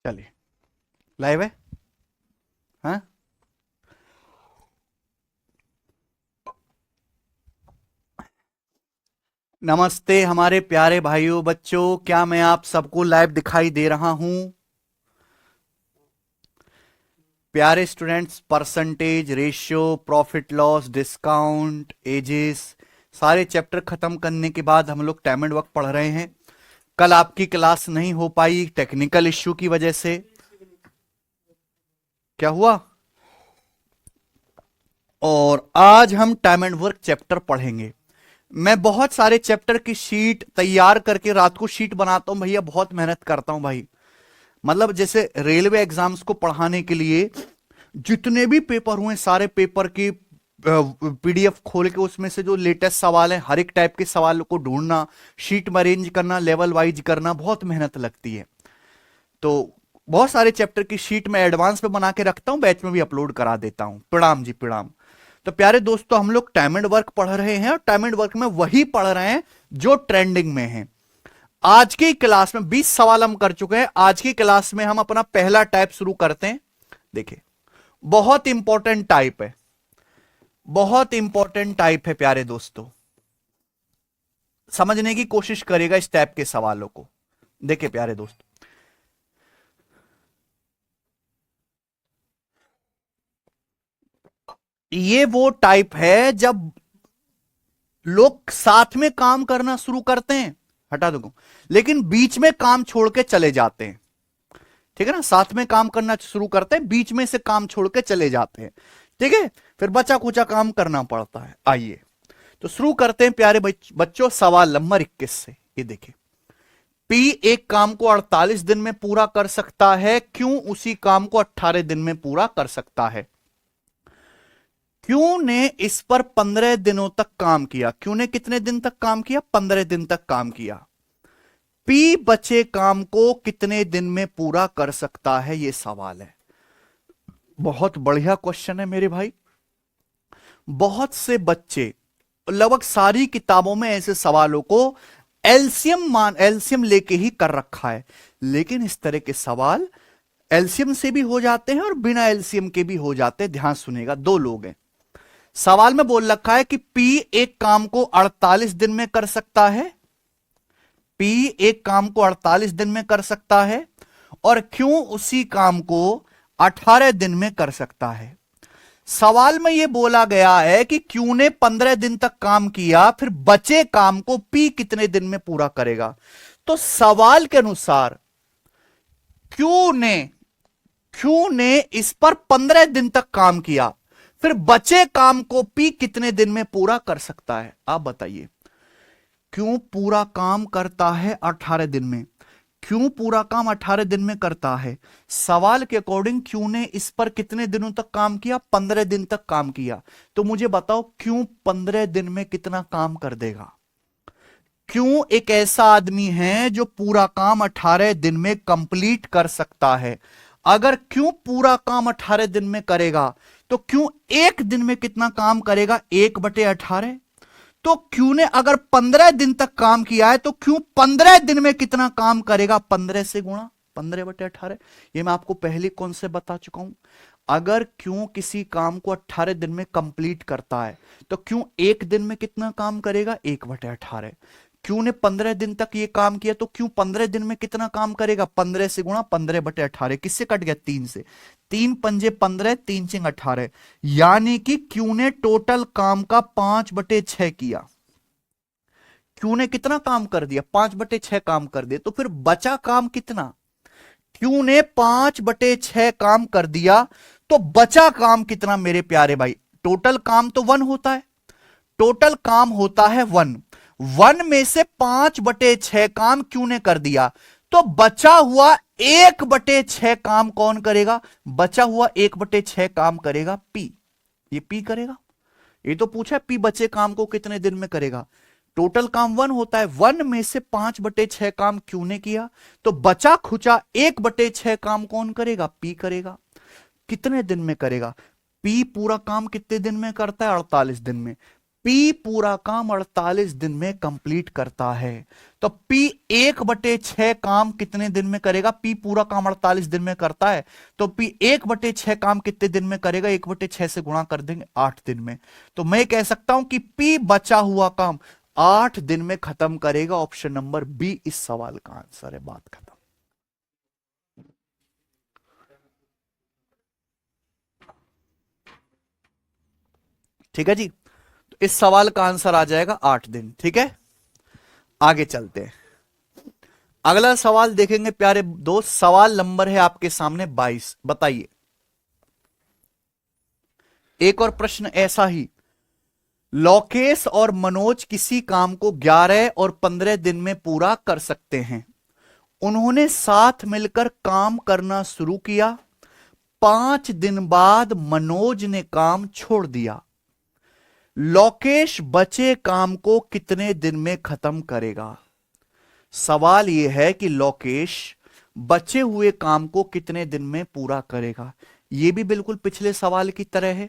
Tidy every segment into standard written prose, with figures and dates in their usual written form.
चलिए, लाइव है। हाँ, नमस्ते हमारे प्यारे भाइयों बच्चों, क्या मैं आप सबको लाइव दिखाई दे रहा हूं? प्यारे students, percentage, ratio, profit loss, discount, ages, सारे चैप्टर खत्म करने के बाद हम लोग टाइम एंड वर्क पढ़ रहे हैं। कल आपकी क्लास नहीं हो पाई टेक्निकल इश्यू की वजह से। क्या हुआ? और आज हम टाइम एंड वर्क चैप्टर पढ़ेंगे। मैं बहुत सारे चैप्टर की शीट तैयार करके रात को शीट बनाता हूं भैया, बहुत मेहनत करता हूं भाई। मतलब जैसे रेलवे एग्जाम्स को पढ़ाने के लिए जितने भी पेपर हुए सारे पेपर की पीडीएफ खोल के उसमें से जो लेटेस्ट सवाल है हर एक टाइप के सवाल को ढूंढना, शीट में अरेंज करना, लेवल वाइज करना, बहुत मेहनत लगती है। तो बहुत सारे चैप्टर की शीट में एडवांस में बना के रखता हूं, बैच में भी अपलोड करा देता हूं। प्रणाम जी, प्रणाम। तो प्यारे दोस्तों, हम लोग टाइम एंड वर्क पढ़ रहे हैं और टाइम एंड वर्क में वही पढ़ रहे हैं जो ट्रेंडिंग में है। आज की क्लास में 20 सवाल हम कर चुके हैं। आज की क्लास में हम अपना पहला टाइप शुरू करते हैं। देखिए, बहुत इंपॉर्टेंट टाइप है, बहुत इंपॉर्टेंट टाइप है प्यारे दोस्तों। समझने की कोशिश करेगा इस टाइप के सवालों को। देखिए प्यारे दोस्तों, ये वो टाइप है जब लोग साथ में काम करना शुरू करते हैं, हटा दो, लेकिन बीच में काम छोड़ के चले जाते हैं। ठीक है ना, साथ में काम करना शुरू करते हैं, बीच में से काम छोड़ के चले जाते हैं। ठीक है, फिर बचा कुचा काम करना पड़ता है। आइए तो शुरू करते हैं प्यारे बच्चों, सवाल नंबर 21 से। ये देखिए, पी एक काम को 48 दिन में पूरा कर सकता है, क्यों उसी काम को 18 दिन में पूरा कर सकता है? क्यों ने इस पर 15 दिनों तक काम किया? क्यों ने कितने दिन तक काम किया? 15 दिन तक काम किया। पी बचे काम को कितने दिन में पूरा कर सकता है, यह सवाल है। बहुत बढ़िया क्वेश्चन है मेरे भाई। बहुत से बच्चे, लगभग सारी किताबों में ऐसे सवालों को एलसीएम लेके ही कर रखा है, लेकिन इस तरह के सवाल एलसीएम से भी हो जाते हैं और बिना एलसीएम के भी हो जाते हैं। ध्यान सुनेगा, दो लोग हैं। सवाल में बोल रखा है कि पी एक काम को 48 दिन में कर सकता है। पी एक काम को 48 दिन में कर सकता है, और क्यों उसी काम को 18 दिन में कर सकता है। सवाल में यह बोला गया है कि क्यू ने 15 दिन तक काम किया, फिर बचे काम को पी कितने दिन में पूरा करेगा। तो सवाल के अनुसार क्यू ने इस पर 15 दिन तक काम किया, फिर बचे काम को पी कितने दिन में पूरा कर सकता है। आप बताइए, क्यों पूरा काम करता है 18 दिन में? क्यों पूरा काम 18 दिन में करता है? सवाल के अकॉर्डिंग क्यों ने इस पर कितने दिनों तक काम किया? 15 दिन तक काम किया। तो मुझे बताओ, क्यों 15 दिन में कितना काम कर देगा? क्यों एक ऐसा आदमी है जो पूरा काम 18 दिन में कंप्लीट कर सकता है? अगर क्यों पूरा काम 18 दिन में करेगा, तो क्यों एक दिन में कितना काम करेगा? 1/18। तो क्यू ने अगर 15 दिन तक काम किया है, तो क्यों 15 दिन में कितना काम करेगा? 15 से गुणा 15/18। ये मैं आपको पहले कौन से बता चुका हूं। अगर क्यों किसी काम को 18 दिन में कंप्लीट करता है, तो क्यों एक दिन में कितना काम करेगा? 1/18। क्यों ने 15 दिन तक ये काम किया, तो क्यों 15 दिन में कितना काम करेगा? 15 से गुणा 15/18। किससे कट गया? 3 से। 3 पंजे 15, 3 चिंग 18। यानी कि क्यू ने टोटल काम का 5/6 किया। क्यू ने कितना काम कर दिया? 5/6 काम कर दिया। तो फिर बचा काम कितना? क्यू ने 5/6 काम कर दिया, तो बचा काम कितना मेरे प्यारे भाई? टोटल काम तो 1 होता है, टोटल काम होता है 1। 1 में से 5/6 काम क्यू ने कर दिया, तो बचा हुआ 1/6 काम कौन करेगा? बचा हुआ 1/6 काम करेगा पी। ये पी करेगा। ये तो पूछा है पी बचे काम को कितने दिन में करेगा। टोटल काम 1 होता है, 1 में से 5/6 काम क्यू ने किया, तो बचा खुचा 1/6 काम कौन करेगा? पी करेगा। कितने दिन में करेगा? पी पूरा काम कितने दिन में करता है? 48 दिन में। P पूरा काम 48 दिन में कंप्लीट करता है। तो P 1/6 काम कितने दिन में करेगा? P पूरा काम 48 दिन में करता है, तो P 1/6 काम कितने दिन में करेगा? 1/6 से गुणा कर देंगे 8 दिन में। तो मैं कह सकता हूं कि P बचा हुआ काम 8 दिन में खत्म करेगा। ऑप्शन नंबर बी इस सवाल का आंसर है। बात खत्म। ठीक है जी, तो इस सवाल का आंसर आ जाएगा 8 दिन। ठीक है, आगे चलते हैं। अगला सवाल देखेंगे प्यारे दोस्त। सवाल नंबर है आपके सामने 22। बताइए, एक और प्रश्न ऐसा ही। लोकेश और मनोज किसी काम को 11 और 15 दिन में पूरा कर सकते हैं। उन्होंने साथ मिलकर काम करना शुरू किया। 5 दिन बाद मनोज ने काम छोड़ दिया। लोकेश बचे काम को कितने दिन में खत्म करेगा? सवाल यह है कि लोकेश बचे हुए काम को कितने दिन में पूरा करेगा। यह भी बिल्कुल पिछले सवाल की तरह है।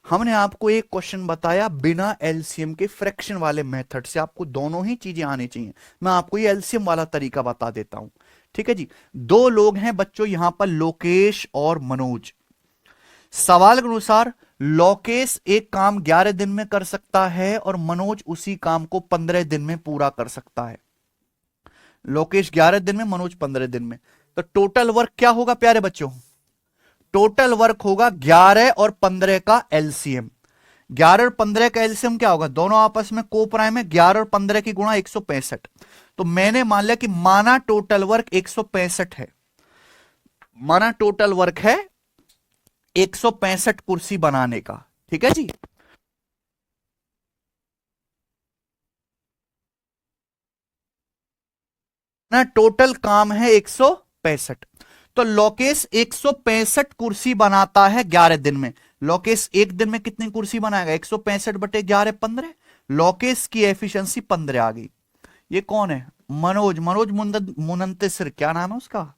हमने आपको एक क्वेश्चन बताया बिना एलसीएम के, फ्रैक्शन वाले मेथड से। आपको दोनों ही चीजें आनी चाहिए। मैं आपको ये एलसीएम वाला तरीका बता देता हूं। ठीक है जी, दो लोग हैं बच्चों यहां पर, लोकेश और मनोज। सवाल के अनुसार लोकेश एक काम 11 दिन में कर सकता है और मनोज उसी काम को 15 दिन में पूरा कर सकता है। लोकेश 11 दिन में, मनोज 15 दिन में। तो टोटल वर्क क्या होगा प्यारे बच्चों? टोटल वर्क होगा 11 और 15 का एलसीएम। 11 और 15 का एलसीएम क्या होगा? दोनों आपस में को प्राइम है। 11 और 15 की गुणा 165। तो मैंने मान लिया कि माना टोटल वर्क 165 है। माना टोटल वर्क है 165 कुर्सी बनाने का। ठीक है जी, ना टोटल काम है 165। तो लोकेश 165 कुर्सी बनाता है 11 दिन में। लोकेश एक दिन में कितनी कुर्सी बनाएगा? 165/11 15। लोकेश की एफिशिएंसी 15 आ गई। ये कौन है? मनोज। मनोज मुनंतिसर, क्या नाम है उसका?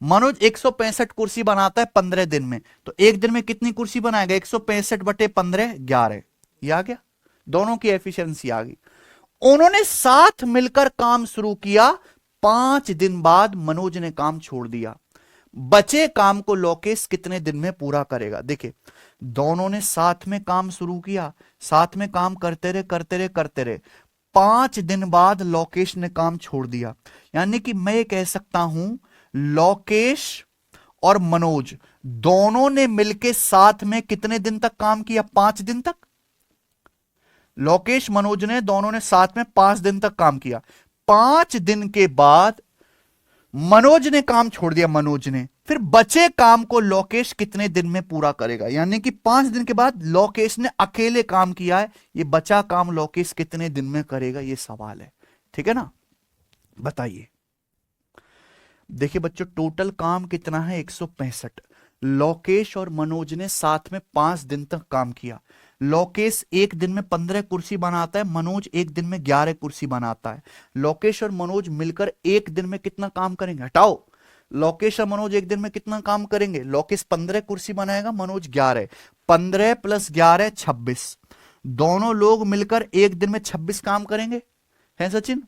मनोज 165 कुर्सी बनाता है 15 दिन में। तो एक दिन में कितनी कुर्सी बनाएगा? 165/15 11। ये आ गया, दोनों की एफिशिएंसी आ गई। उन्होंने साथ मिलकर काम शुरू किया। 5 दिन बाद मनोज ने काम छोड़ दिया। बचे काम को लोकेश कितने दिन में पूरा करेगा? देखिए, दोनों ने साथ में काम शुरू किया, साथ में काम करते रहे करते रहे करते रहे। 5 दिन बाद लोकेश ने काम छोड़ दिया। यानी कि मैं कह सकता हूं लोकेश और मनोज दोनों ने मिलकर साथ में कितने दिन तक काम किया? 5 दिन तक। लोकेश मनोज ने दोनों ने साथ में 5 दिन तक काम किया। 5 दिन के बाद मनोज ने काम छोड़ दिया। मनोज ने, फिर बचे काम को लोकेश कितने दिन में पूरा करेगा? यानी कि 5 दिन के बाद लोकेश ने अकेले काम किया है, ये बचा काम लोकेश कितने दिन में करेगा? ये सवाल है। ठीक है ना, बताइए। देखिए बच्चों, टोटल काम कितना है? 165। लोकेश और मनोज ने साथ में 5 दिन तक काम किया। लोकेश एक दिन में 15 कुर्सी बनाता है, मनोज एक दिन में 11 कुर्सी बनाता है। लोकेश और मनोज मिलकर एक दिन में कितना काम करेंगे? हटाओ, लोकेश और मनोज एक दिन में कितना काम करेंगे? लोकेश 15 कुर्सी बनाएगा, मनोज 11। 15 + 11 26। दोनों लोग मिलकर एक दिन में 26 काम करेंगे, है सचिन?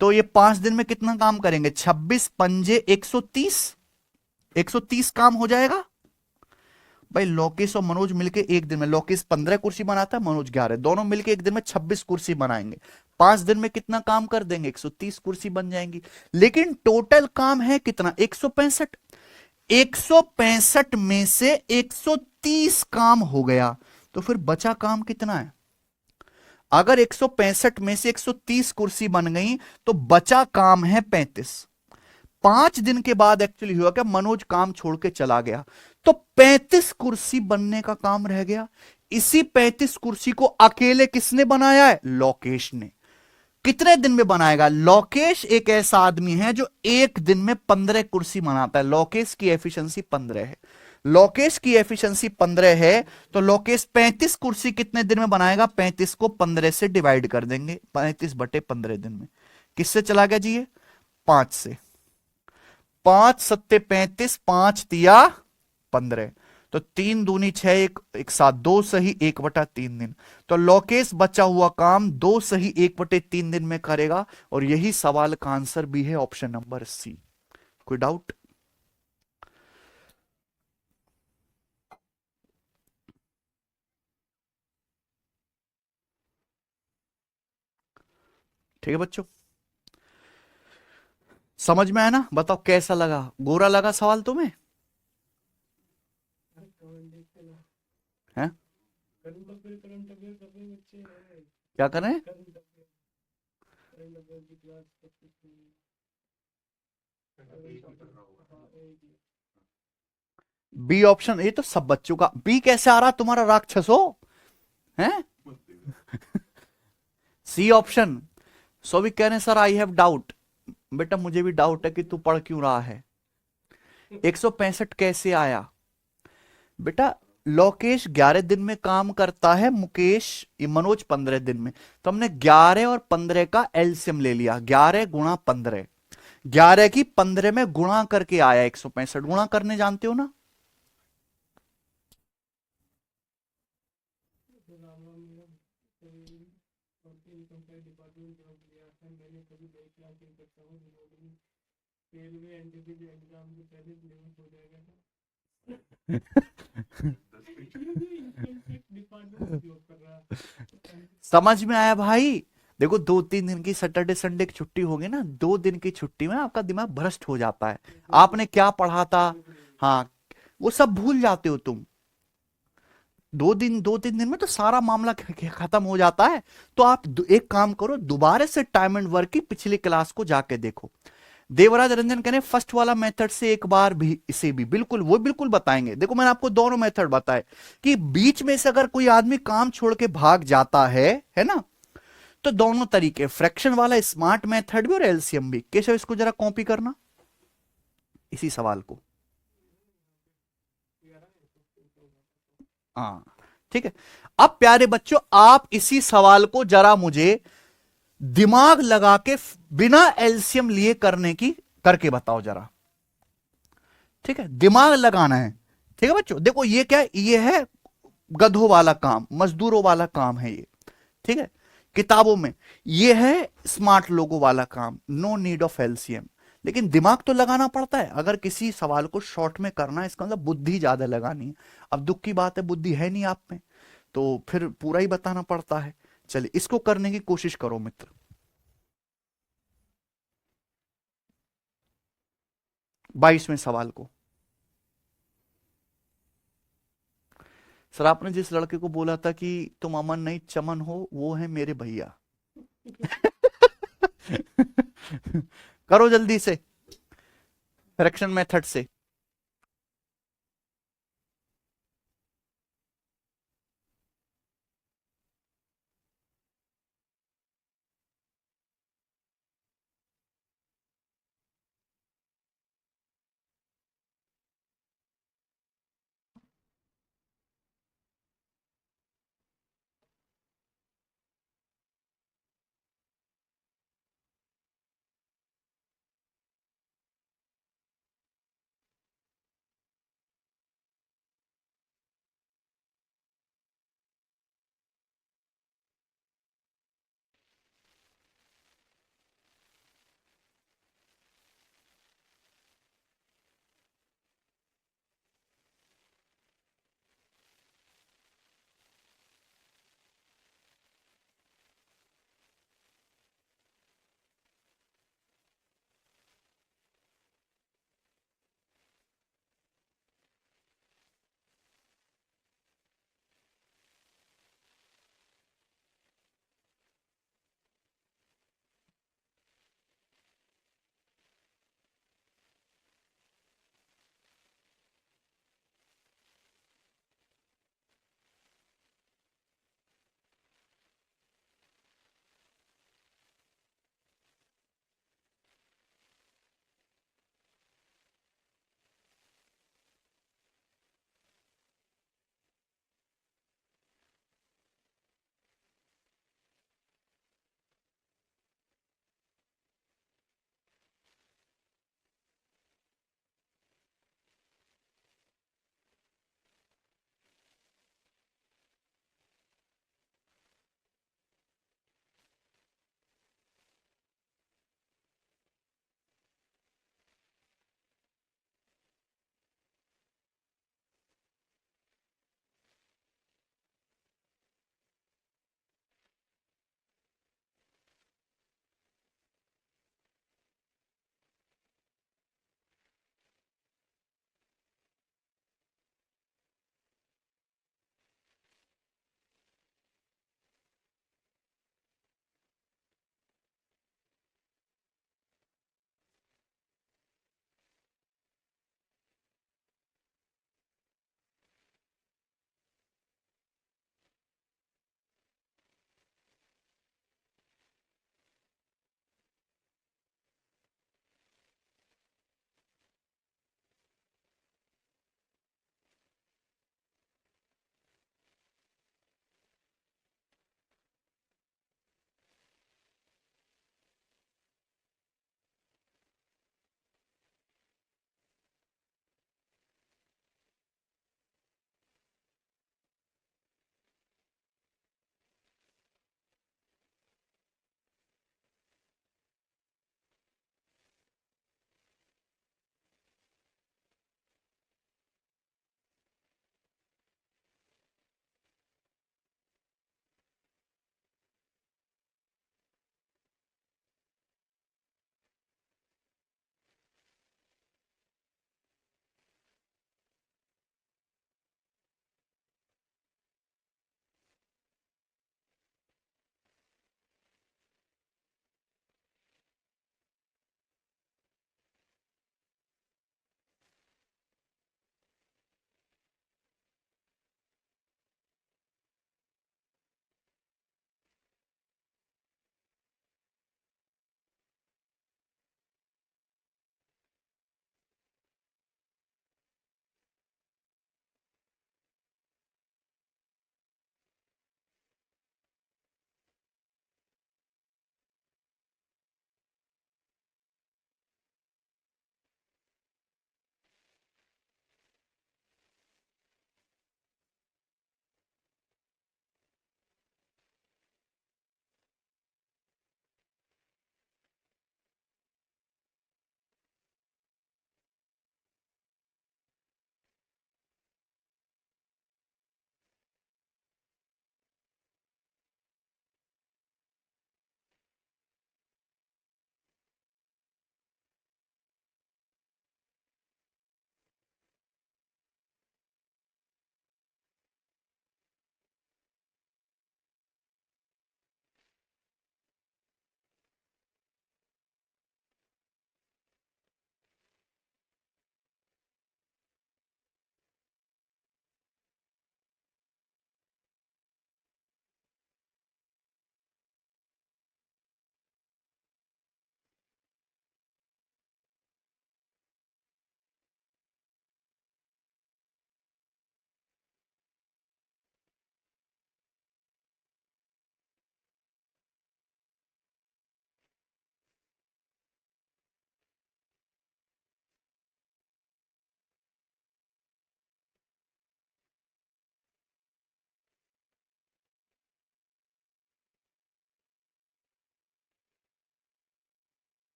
तो ये 5 दिन में कितना काम करेंगे? 26 पंजे 130। 130 काम हो जाएगा भाई। लोकेश और मनोज मिलके एक दिन में, लोकेश 15 कुर्सी बनाता है, मनोज 11, दोनों मिलके एक दिन में 26 कुर्सी बनाएंगे। 5 दिन में कितना काम कर देंगे? 130 कुर्सी बन जाएंगी। लेकिन टोटल काम है कितना? 165। 165 में से 130 काम हो गया, तो फिर बचा काम कितना है? अगर 165 में से 130 कुर्सी बन गई तो बचा काम है 35। 5 दिन के बाद एक्चुअली हुआ क्या? मनोज काम छोड़ के चला गया, तो 35 कुर्सी बनने का काम रह गया। इसी 35 कुर्सी को अकेले किसने बनाया है? लोकेश ने। कितने दिन में बनाएगा? लोकेश एक ऐसा आदमी है जो एक दिन में 15 कुर्सी बनाता है। लोकेश की एफिशिएंसी 15 है। लोकेश की एफिशिएंसी 15 है, तो लोकेश 35 कुर्सी कितने दिन में बनाएगा? 35 को 15 से डिवाइड कर देंगे, 35/15 दिन में। किससे चला गया जी? ये 5 से। 5 × 7 = 35, 5 × 3 = 15। तो 3 दूनी 6, एक साथ 2 सही 1/3 दिन। तो लोकेश बचा हुआ काम 2 सही 1/3 दिन में करेगा, और यही सवाल का आंसर भी है ऑप्शन नंबर सी। कोई डाउट? ठीक है बच्चों, समझ में आया ना? बताओ कैसा लगा, गोरा लगा सवाल तुम्हें? हैं? क्या करें? बी ऑप्शन, ये तो सब बच्चों का बी कैसे आ रहा तुम्हारा राक्षस हो? हैं? C option. सो भी कह रहे हैं सर आई हैव डाउट। बेटा मुझे भी डाउट है कि तू पढ़ क्यों रहा है। 165 कैसे आया? बेटा लोकेश 11 दिन में काम करता है, मुकेश ये मनोज 15 दिन में। तो हमने 11 और 15 का एलसीएम ले लिया, 11 × 15। 11 की 15 में गुणा करके आया 165। गुणा करने जानते हो ना? समझ में आया भाई? देखो 2-3 दिन की सैटरडे संडे की छुट्टी होगी ना, 2 दिन की छुट्टी में आपका दिमाग भ्रष्ट हो जाता है। आपने क्या पढ़ा था, हाँ, वो सब भूल जाते हो तुम। 2-3 दिन में तो सारा मामला खत्म हो जाता है। तो आप एक काम करो, दोबारा से टाइम एंड वर्क की पिछली क्लास को जाके देखो। देवराज रंजन कहने फर्स्ट वाला मेथड से एक बार भी, इसे भी बिल्कुल वो बिल्कुल बताएंगे। देखो मैंने आपको दोनों मेथड बताए कि बीच में से अगर कोई आदमी काम छोड़ के भाग जाता है ना, तो दोनों तरीके, फ्रैक्शन वाला स्मार्ट मेथड भी और एलसीएम भी। केशव इसको जरा कॉपी करना, इसी सवाल को। हाँ ठीक है। अब प्यारे बच्चों आप इसी सवाल को जरा मुझे दिमाग लगा के बिना एलसीएम लिए करने की करके बताओ जरा। ठीक है, दिमाग लगाना है। ठीक है बच्चों, देखो ये क्या है, ये है गधों वाला काम, मजदूरों वाला काम है ये। ठीक है, किताबों में ये है स्मार्ट लोगों वाला काम, नो नीड ऑफ एलसीएम। लेकिन दिमाग तो लगाना पड़ता है अगर किसी सवाल को शॉर्ट में करना है, इसका मतलब बुद्धि ज्यादा लगानी है। अब दुख की बात है बुद्धि है नहीं आप में, तो फिर पूरा ही बताना पड़ता है। चलिए इसको करने की कोशिश करो मित्र। 22वें सवाल को। सर आपने जिस लड़के को बोला था कि तुम अमन नहीं चमन हो, वो है मेरे भैया। करो जल्दी से, फ्रैक्शन मेथड से।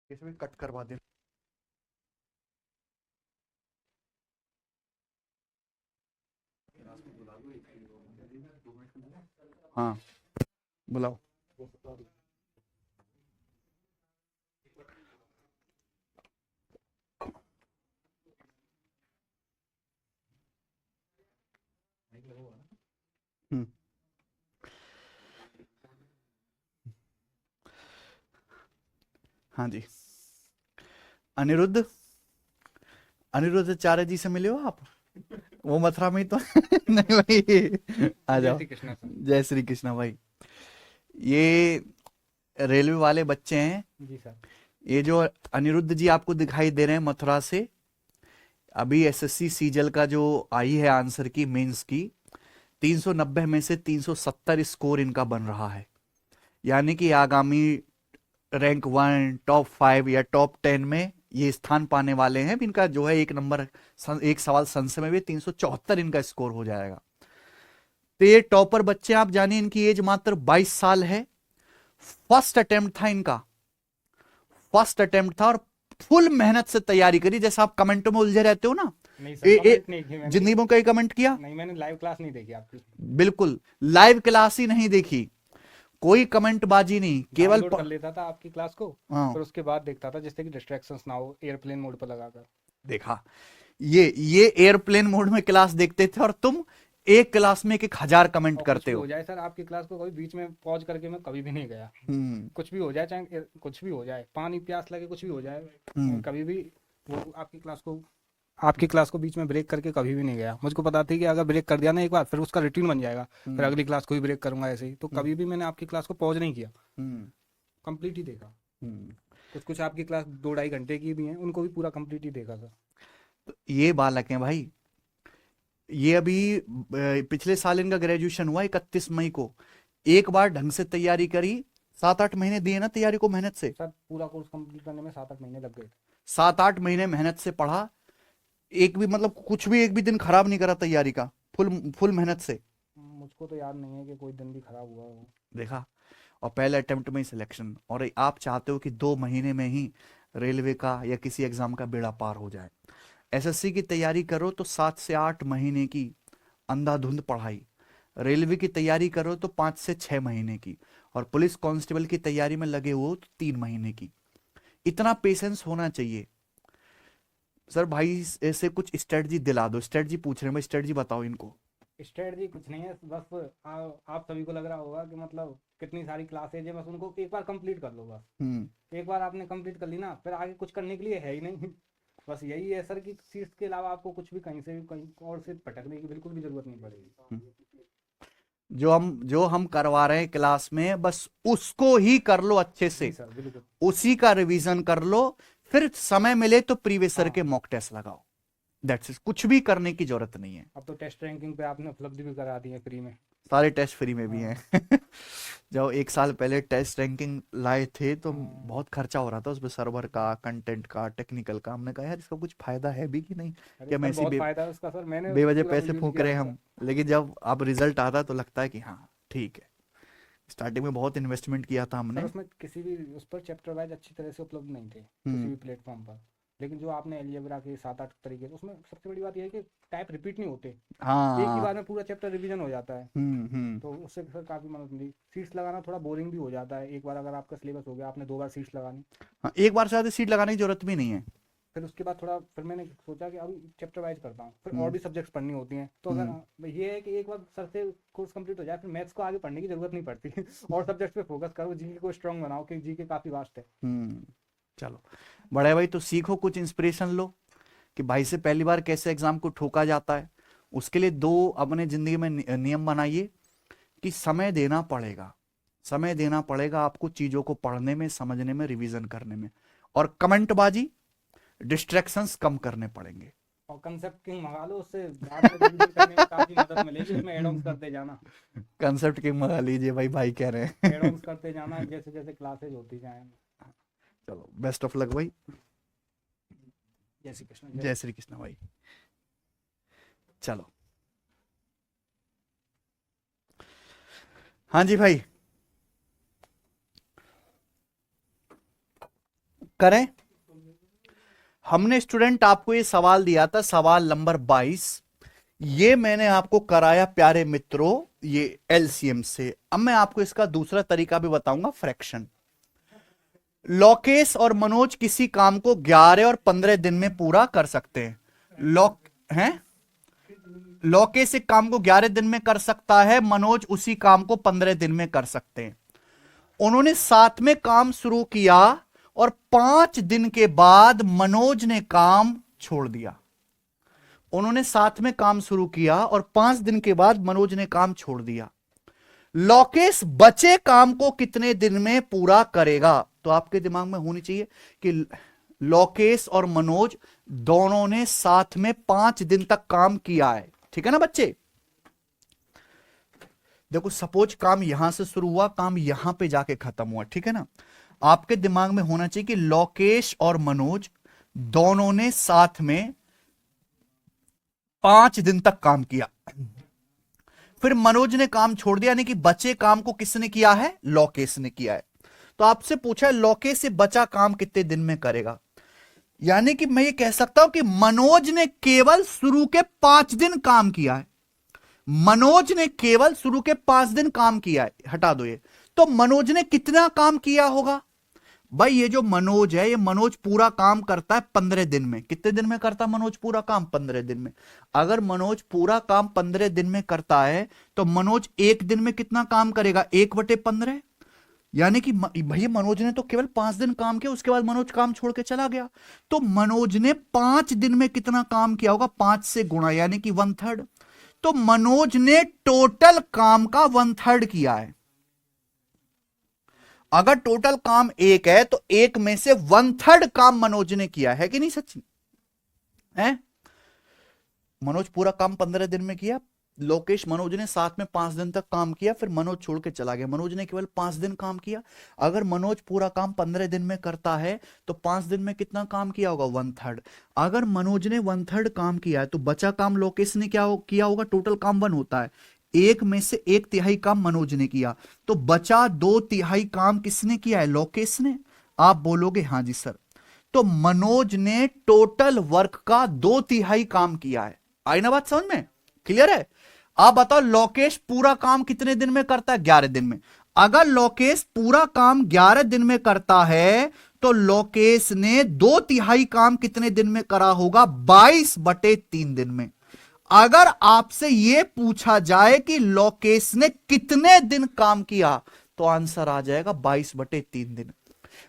इसमें कट करवा दे। हाँ बुलाओ। हम्म। हाँ जी। अनिरुद्ध, अनिरुद्धाचार्य जी से मिले हो आप? वो मथुरा में ही तो नहीं भाई, आ जय जाओ। श्री कृष्णा सर। जय श्री कृष्णा भाई। ये रेलवे वाले बच्चे हैं। जी सर। ये जो अनिरुद्ध जी आपको दिखाई दे रहे हैं मथुरा से, अभी एसएससी सीजल का जो आई है आंसर की मेंस की, 390 में से 370 स्कोर इनका बन रहा है। यानी कि आगामी रैंक 1, टॉप 5 या टॉप 10 में ये स्थान पाने वाले हैं। इनका जो है एक नंबर, एक सवाल संशय में भी 374 इनका स्कोर हो जाएगा। तो ये टॉपर बच्चे, आप जानिए इनकी एज मात्र 22 साल है। फर्स्ट अटेम्प्ट था इनका, फर्स्ट अटेम्प्ट था, और फुल मेहनत से तैयारी करी। जैसे आप कमेंटों में उलझे रहते हो ना, नहीं सर, कमेंट नहीं की मैंने। जिंदगी में कई कमेंट किया? नहीं, मैंने लाइव क्लास नहीं देखी आपकी। बिल्कुल, लाइव क्लास ही नहीं देखी, कोई कमेंट बाजी नहीं, केवल डाउनलोड कर लेता था आपकी क्लास को, हाँ फिर उसके बाद देखता था, जिससे कि डिस्ट्रैक्शंस ना हो, एयरप्लेन मोड पर लगाकर। देखा। ये एयरप्लेन मोड में क्लास देखते थे, और तुम एक क्लास में 1,000 कमेंट और कुछ करते भी हो हो। जाए सर, आपकी क्लास को कभी बीच में पॉज करके मैं कभी भी नहीं गया। हम्म। कुछ भी हो जाए, चाहे कुछ भी हो जाए, पानी प्यास लगे, कुछ भी हो जाए, हम्म। कभी भी वो आपकी क्लास को बीच में ब्रेक करके कभी भी नहीं गया। मुझको पता थी कि अगर ब्रेक कर दिया ना एक बार, फिर उसका रूटीन बन जाएगा, फिर हम्म। अगली क्लास को भी ब्रेक करूंगा ऐसे ही। तो हम्म। कभी भी मैंने आपकी क्लास को पॉज नहीं किया, हम्म। कंप्लीट ही देखा। हम्म। कुछ कुछ आपकी क्लास 2 ढाई घंटे की भी हैं, उनको भी पूरा कंप्लीट ही देखा सर। तो ये बालक हैं भाई, ये अभी पिछले साल इनका ग्रेजुएशन हुआ 31 मई को। एक बार ढंग से तैयारी करी, 7-8 महीने दिए ना तैयारी को मेहनत से। सर पूरा कोर्स कंप्लीट करने में 7-8 महीने लग गए थे। 7-8 महीने मेहनत से पढ़ा, एक भी मतलब कुछ भी एक भी दिन खराब नहीं करा तैयारी का, फुल फुल मेहनत से। मुझको तो याद नहीं है कि कोई दिन भी खराब हुआ हो। देखा, और पहले अटेम्प्ट में ही सिलेक्शन, और आप चाहते हो कि 2 महीने में ही रेलवे का या किसी एग्जाम का बेड़ा पार हो जाए। एसएससी की तैयारी करो तो 7 से 8 महीने की अंधाधुंध पढ़ाई, रेलवे की तैयारी करो तो 5 से 6 महीने की, और पुलिस कांस्टेबल की तैयारी में लगे हो तो 3 महीने की। इतना पेशेंस होना चाहिए सर भाई। ऐसे कुछ स्ट्रेटजी दिला दो, स्ट्रेटजी पूछ रहे हैं भाई, स्ट्रेटजी बताओ इनको। स्ट्रेटजी कुछ नहीं है, बस आप सभी को लग रहा होगा कि मतलब कितनी सारी क्लासेज है, बस उनको एक बार कंप्लीट कर लो बस। हम्म। एक बार आपने कंप्लीट कर ली ना, फिर आगे कुछ करने के लिए है ही नहीं। बस यही है सर कि सीट्स के अलावा आपको कुछ भी कहीं से भी कहीं और से भटकने की बिल्कुल भी जरूरत नहीं पड़ेगी। जो हम करवा रहे हैं क्लास में, बस उसको ही कर लो अच्छे जी से, सर, बिल्कुल। उसी का रिवीजन कर लो। फिर समय मिले तो प्रीवियस ईयर के हाँ, मॉक टेस्ट लगाओ। दैट्स इट, कुछ भी करने की जरूरत नहीं है। अब तो टेस्ट रैंकिंग पे आपने उपलब्धि भी करा दी है फ्री में। सारे टेस्ट फ्री में भी हाँ। हैं। जब 1 साल पहले टेस्ट रैंकिंग लाए थे तो हाँ। बहुत खर्चा हो रहा था उसमें, सर्वर का, कंटेंट का, टेक्निकल का। हमने कहा यार इसका कुछ फायदा है भी कि नहीं, अरे कि हम सर, ऐसी बहुत फायदा है उसका सर, मैंने बेवजह पूरा पैसे यूज फूक किया रहे था हैं सर। हम। लेकिन जब अब रिजल्ट आता तो लगता है कि हाँ ठीक है, स्टार्टिंग में बहुत इन्वेस्टमेंट किया था सर हमने। उसमें किसी भी उस पर चैप्टर वाइज अच्छी तरह से उपलब्ध नहीं थे किसी हम्म। भी प्लेटफॉर्म पर। लेकिन जो आपने एलिजेब्रा के 7-8 तरीके, उसमें सबसे बड़ी बात यह है कि टाइप रिपीट नहीं होते, एक ही हाँ। बार में पूरा चैप्टर रिवीजन हो जाता है। हम्म। हम्म। तो उससे सर काफ़ी मदद मिली। सीट्स लगाना थोड़ा बोरिंग भी हो जाता है, एक बार अगर आपका सिलेबस हो गया, आपने 2 बार सीट्स लगानी, हाँ, एक बार से ज्यादा सीट लगाने की जरूरत भी नहीं है। फिर उसके बाद थोड़ा, फिर मैंने सोचा कि अभी चैप्टर वाइज करता हूँ, फिर और हम्म। भी सब्जेक्ट्स पढ़नी होती हैं। तो हम्म। अगर ये है कि एक बार सर से कोर्स कंप्लीट हो जाए, फिर मैथ्स को आगे पढ़ने की जरूरत नहीं पड़ती। और सब्जेक्ट्स पे फोकस करो, जीके को स्ट्रॉन्ग बनाओ, क्योंकि जीके काफ़ी वास्ट है। हम्म। चलो, बड़े भाई तो सीखो, कुछ इंस्पिरेशन लो कि भाई से पहली बार कैसे एग्जाम को ठोका जाता है। उसके लिए दो अपने जिंदगी में नियम बनाइए कि समय देना पड़ेगा, समय देना पड़ेगा आपको चीजों को पढ़ने में, समझने में, रिवीजन करने में, और कमेंटबाजी, डिस्ट्रैक्शंस कम करने पड़ेंगे। और कंसेप्ट किंग मंगा लो, उससे बाद में रिवीजन करने में काफ़ी मदद मिलेगी, उसमें एड ऑन्स करते जाना। कंसेप्ट की मंगा लीजिए भाई, भाई कह रहे एड हैं। ऑन्स करते जाना जैसे जैसे क्लासेज होती जाएं। चलो, बेस्ट ऑफ लक भाई। जय श्री कृष्ण। जय श्री कृष्ण भाई। चलो, हाँ जी भाई। करें। हमने स्टूडेंट आपको ये सवाल दिया था, सवाल नंबर 22। ये मैंने आपको कराया प्यारे मित्रों ये एलसीएम से। अब मैं आपको इसका दूसरा तरीका भी बताऊंगा, फ्रैक्शन। लोकेश और मनोज किसी काम को 11 और 15 दिन में पूरा कर सकते हैं। लोकेश एक काम को 11 दिन में कर सकता है, मनोज उसी काम को 15 दिन में कर सकते हैं। उन्होंने साथ में काम शुरू किया और 5 दिन के बाद मनोज ने काम छोड़ दिया। उन्होंने साथ में काम शुरू किया और 5 दिन के बाद मनोज ने काम छोड़ दिया। लोकेश बचे काम को कितने दिन में पूरा करेगा? तो आपके दिमाग में होनी चाहिए कि लोकेश और मनोज दोनों ने साथ में 5 दिन तक काम किया है, ठीक है ना बच्चे। देखो सपोज काम यहां से शुरू हुआ, काम यहां पे जाके खत्म हुआ, ठीक है ना। आपके दिमाग में होना चाहिए कि लोकेश और मनोज दोनों ने साथ में 5 दिन तक काम किया, फिर मनोज ने काम छोड़ दिया, यानी कि बचे काम को किसने किया है? लोकेश ने किया है। तो आपसे पूछा है लोकेश से बचा काम कितने दिन में करेगा, यानी कि मैं ये कह सकता हूं कि मनोज ने केवल शुरू के 5 दिन काम किया है। मनोज ने केवल शुरू के 5 दिन काम किया है, हटा दो ये। तो मनोज ने कितना काम किया होगा? भाई ये जो मनोज है, ये मनोज पूरा काम करता है 15 दिन में। कितने दिन में करता है मनोज पूरा काम? 15 दिन में। अगर मनोज पूरा काम 15 दिन में करता है तो मनोज एक दिन में कितना काम करेगा? 1/15। यानी कि भैया मनोज ने तो केवल 5 दिन काम किया, उसके बाद मनोज काम छोड़ के चला गया। तो मनोज ने 5 दिन में कितना काम किया होगा? 5 से गुणा, यानी कि 1/3। तो मनोज ने टोटल काम का 1/3 किया है। अगर टोटल काम 1 है तो 1 में से 1/3 काम मनोज ने किया है कि नहीं सचिन? है मनोज पूरा काम 15 दिन में किया, लोकेश मनोज ने साथ में 5 दिन तक काम किया, फिर मनोज छोड़ के चला गया। मनोज ने केवल 5 दिन काम किया। अगर मनोज पूरा काम 15 दिन में करता है तो 5 दिन में कितना काम किया होगा? 1/3। अगर मनोज ने 1/3 काम किया है तो बचा काम लोकेश ने क्या किया होगा? टोटल काम 1 होता है, 1 में से 1/3 काम मनोज ने किया, तो बचा 2/3 काम किसने किया है? लोकेश ने। आप बोलोगे हाँ जी सर। तो मनोज ने टोटल वर्क का 2/3 काम किया है। आई ना बात समझ में? क्लियर है? आप बताओ लोकेश पूरा काम कितने दिन में करता है? 11 दिन में। अगर लोकेश पूरा काम 11 दिन में करता है तो लोकेश ने 2/3 काम कितने दिन में करा होगा? 22/3 दिन में। अगर आपसे यह पूछा जाए कि लोकेश ने कितने दिन काम किया तो आंसर आ जाएगा 22/3 दिन।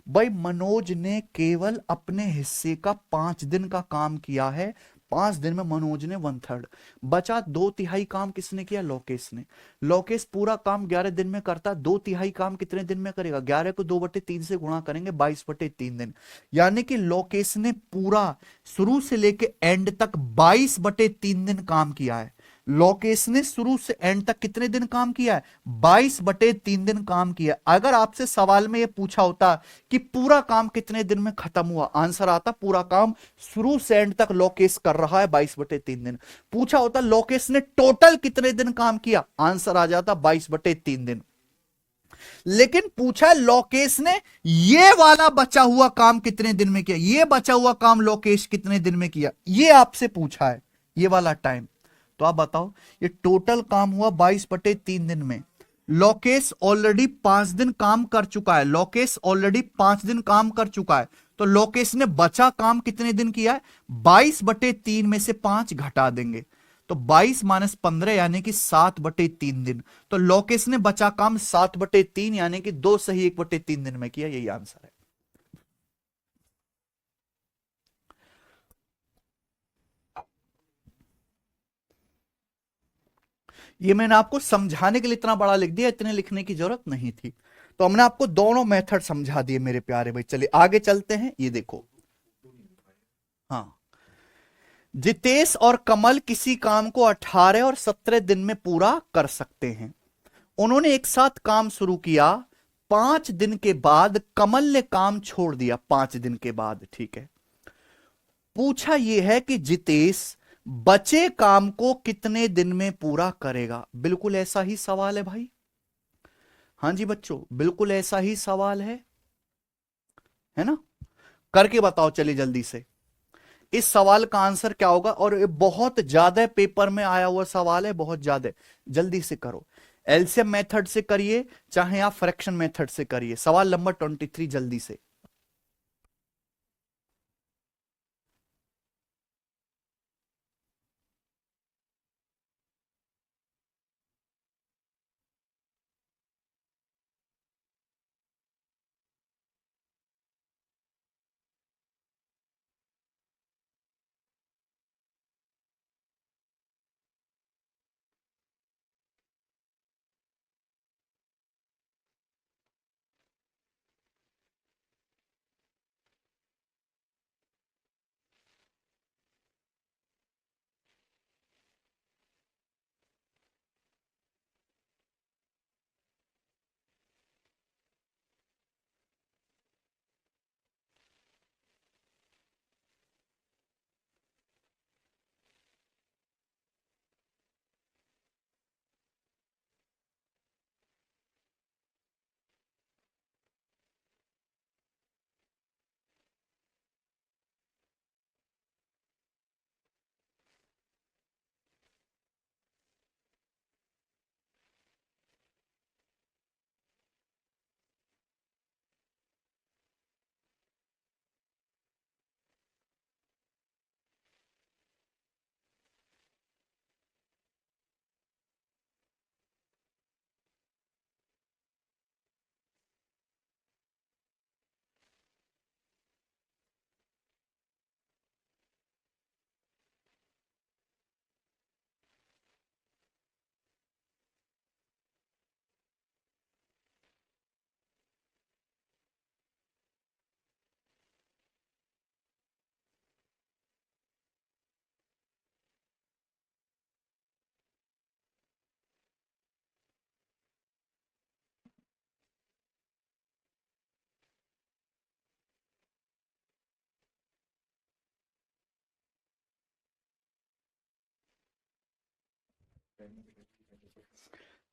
भाई मनोज ने केवल अपने हिस्से का 5 दिन का काम किया है, 5 दिन में मनोज ने 1/3, बचा 2/3 काम किसने किया? लोकेश ने। लोकेश पूरा काम 11 दिन में करता, 2/3 काम कितने दिन में करेगा? 11 को 2/3 से गुणा करेंगे, 22/3 दिन। यानी कि लोकेश ने पूरा शुरू से लेके एंड तक 22/3 दिन काम किया है। लोकेश ने शुरू से एंड तक कितने दिन काम किया है? 22/3 दिन काम किया। अगर आपसे सवाल में यह पूछा होता कि पूरा काम कितने दिन में खत्म हुआ, आंसर आता पूरा काम शुरू से एंड तक लोकेश कर रहा है 22/3 दिन। पूछा होता लोकेश ने टोटल कितने दिन काम किया, आंसर आ जाता 22/3 दिन। लेकिन पूछा लोकेश ने ये वाला बचा हुआ काम कितने दिन में किया, ये बचा हुआ काम लोकेश कितने दिन में किया, ये आपसे पूछा है, ये वाला टाइम। तो आप बताओ ये टोटल काम हुआ 22/3 दिन में। लोकेश ऑलरेडी 5 दिन काम कर चुका है, लोकेश ऑलरेडी 5 दिन काम कर चुका है, तो लोकेश ने बचा काम कितने दिन किया है? 22/3 में से 5 घटा देंगे तो 22 - 15 यानी कि 7/3 दिन। तो लोकेश ने बचा काम 7/3 यानी कि 2 सही 1/3 दिन में किया। यही आंसर है। ये मैंने आपको समझाने के लिए इतना बड़ा लिख दिया, इतने लिखने की जरूरत नहीं थी। तो हमने आपको दोनों मेथड समझा दिए मेरे प्यारे भाई। चलिए आगे चलते हैं। ये देखो, हाँ, जितेश और कमल किसी काम को 18 और 17 दिन में पूरा कर सकते हैं। उन्होंने एक साथ काम शुरू किया, 5 दिन के बाद कमल ने काम छोड़ दिया, 5 दिन के बाद, ठीक है। पूछा यह है कि जितेश बचे काम को कितने दिन में पूरा करेगा। बिल्कुल ऐसा ही सवाल है भाई। हाँ जी बच्चों, बिल्कुल ऐसा ही सवाल है ना। करके बताओ चलिए जल्दी से। इस सवाल का आंसर क्या होगा? और ये बहुत ज्यादा पेपर में आया हुआ सवाल है, बहुत ज्यादा। जल्दी से करो, एलसीएम मेथड से करिए चाहे आप फ्रैक्शन मेथड से करिए। सवाल नंबर 23 जल्दी से।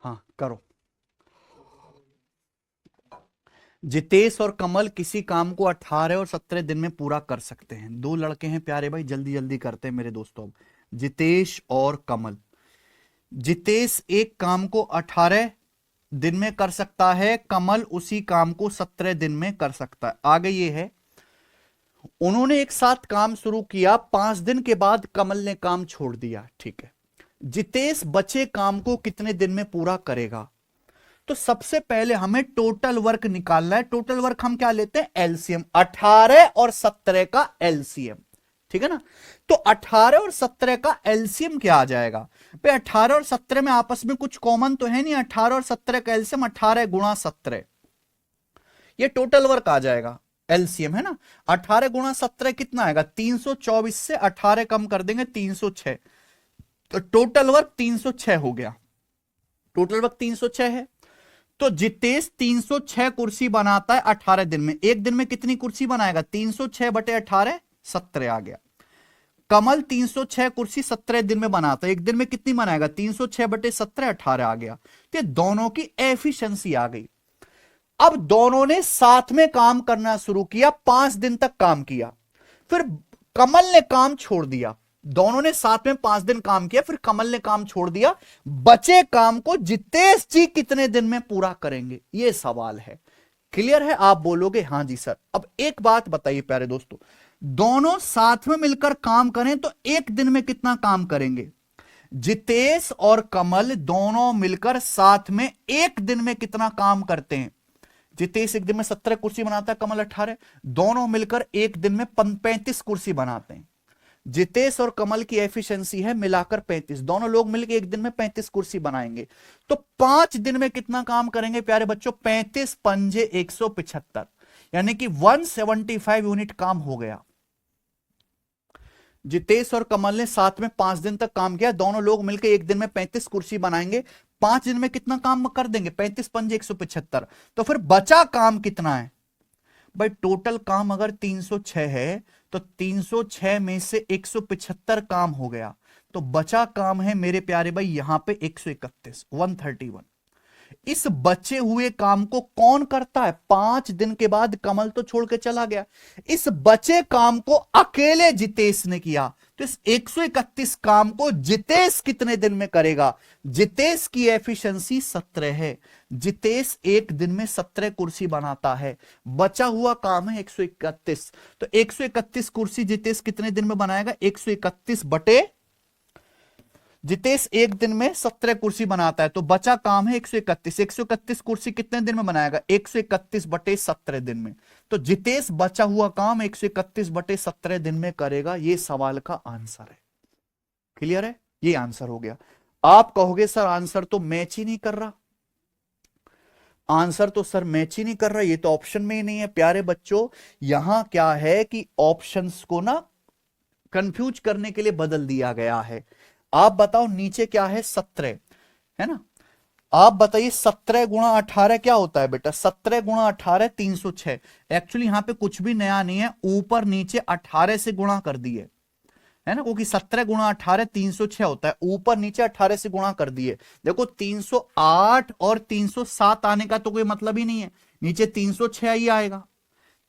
हाँ करो। जितेश और कमल किसी काम को 18 और 17 दिन में पूरा कर सकते हैं। दो लड़के हैं प्यारे भाई, जल्दी जल्दी करते हैं मेरे दोस्तों। जितेश और कमल। जितेश एक काम को 18 दिन में कर सकता है, कमल उसी काम को 17 दिन में कर सकता है। आगे ये है, उन्होंने एक साथ काम शुरू किया, 5 दिन के बाद कमल ने काम छोड़ दिया। ठीक है, जितेश बचे काम को कितने दिन में पूरा करेगा? तो सबसे पहले हमें टोटल वर्क निकालना है। टोटल वर्क हम क्या लेते हैं? एलसीएम। 18 और 17 का एलसीएम, ठीक है ना। तो 18 और 17 का एलसीएम क्या आ जाएगा भाई? 18 और 17 में आपस में कुछ कॉमन तो है नहीं। 18 और 17 का एलसीएम 18 गुणा 17, ये टोटल वर्क आ जाएगा, एलसीएम है ना। 18 गुणा 17 कितना आएगा? 324 से 18 कम कर देंगे 306, तो टोटल वर्क 306 हो गया। टोटल वर्क 306 है। तो जितेश 306 कुर्सी बनाता है 18 दिन में। एक दिन में कितनी कुर्सी बनाएगा? 306 बटे 18, 17 आ गया। कमल 306 कुर्सी 17 दिन में बनाता है, एक दिन में कितनी बनाएगा? 306 बटे 17, 18 आ गया। तो दोनों की एफिशिएंसी आ गई। अब दोनों ने साथ में काम करना शुरू किया, 5 दिन तक काम किया, फिर कमल ने काम छोड़ दिया। दोनों ने साथ में 5 दिन काम किया, फिर कमल ने काम छोड़ दिया। बचे काम को जितेश जी कितने दिन में पूरा करेंगे? यह सवाल है। क्लियर है? आप बोलोगे हां जी सर। अब एक बात बताइए प्यारे दोस्तों, दोनों साथ में मिलकर काम करें तो एक दिन में कितना काम करेंगे? जितेश और कमल दोनों मिलकर साथ में एक दिन में कितना काम करते हैं? जितेश एक दिन में 17 कुर्सी बनाता है, कमल 18। दोनों मिलकर एक दिन में 35 कुर्सी बनाते हैं। जितेश और कमल की एफिशिएंसी है मिलाकर 35, दोनों लोग मिलकर एक दिन में 35 कुर्सी बनाएंगे। तो 5 दिन में कितना काम करेंगे प्यारे बच्चों? 35 पंजे 175, यानी कि 175 यूनिट काम हो गया। जितेश और कमल ने साथ में 5 दिन तक काम किया, दोनों लोग मिलकर एक दिन में 35 कुर्सी बनाएंगे। 5 दिन में कितना काम कर देंगे? 35 पंजे 175। तो फिर बचा काम कितना है भाई? टोटल काम अगर 306 है तो 306 में से 175 काम हो गया, तो बचा काम है मेरे प्यारे भाई यहां पे 131, 131। इस बचे हुए काम को कौन करता है? 5 दिन के बाद कमल तो छोड़ के चला गया, इस बचे काम को अकेले जितेश ने किया। तो इस 131 काम को जितेश कितने दिन में करेगा? जितेश की एफिशिएंसी 17 है। जितेश एक दिन में 17 कुर्सी बनाता है। बचा हुआ काम है 131, तो 131 कुर्सी जितेश कितने दिन में बनाएगा? 131 बटे, जितेश एक दिन में 17 कुर्सी बनाता है, तो बचा काम है 131। 131 कुर्सी कितने दिन में बनाएगा? 131 बटे 17 दिन में। तो जितेश बचा हुआ काम 131 बटे 17 दिन में करेगा। ये सवाल का आंसर है। क्लियर है? ये आंसर हो गया। आप कहोगे सर आंसर तो मैच ही नहीं कर रहा, आंसर तो सर मैच ही नहीं कर रहा, ये तो ऑप्शन में ही नहीं है। प्यारे बच्चों, यहां क्या है कि ऑप्शंस को ना कंफ्यूज करने के लिए बदल दिया गया है। आप बताओ नीचे क्या है? 17 है ना। आप बताइए 17 गुणा 18 क्या होता है बेटा? 17 गुणा 18 306। एक्चुअली यहां पे कुछ भी नया नहीं है, ऊपर नीचे 18 से गुणा कर दिए, है ना, क्योंकि 17 गुणा 18 306 होता है, ऊपर नीचे 18 से गुणा कर दिए। देखो 308 और 307 आने का तो कोई मतलब ही नहीं है, नीचे 306 ही आएगा।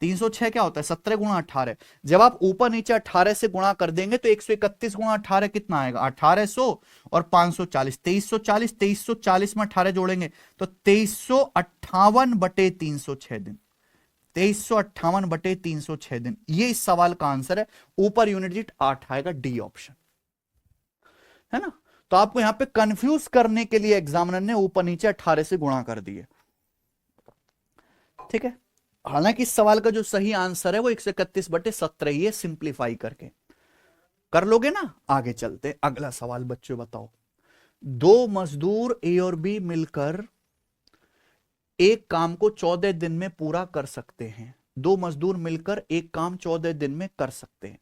306 क्या होता है? 17 गुणा 18। जब आप ऊपर नीचे 18 से गुणा कर देंगे तो 131 गुणा 18 कितना आएगा? 1800 और 540, 2340। 2340 में 18 जोड़ेंगे तो 2358 बटे 306 दिन। 2358 बटे 306 दिन, ये इस सवाल का आंसर है। ऊपर यूनिट डिजिट 8 आएगा, डी ऑप्शन, है ना। तो आपको यहां पे कंफ्यूज करने के लिए एग्जामिनर ने ऊपर नीचे 18 से गुणा कर दिए, ठीक है। हालांकि इस सवाल का जो सही आंसर है वो 131 बटे 17 ही है, सिंप्लीफाई करके कर लोगे ना। आगे चलते, अगला सवाल बच्चों बताओ। दो मजदूर ए और बी मिलकर एक काम को 14 दिन में पूरा कर सकते हैं। दो मजदूर मिलकर एक काम 14 दिन में कर सकते हैं।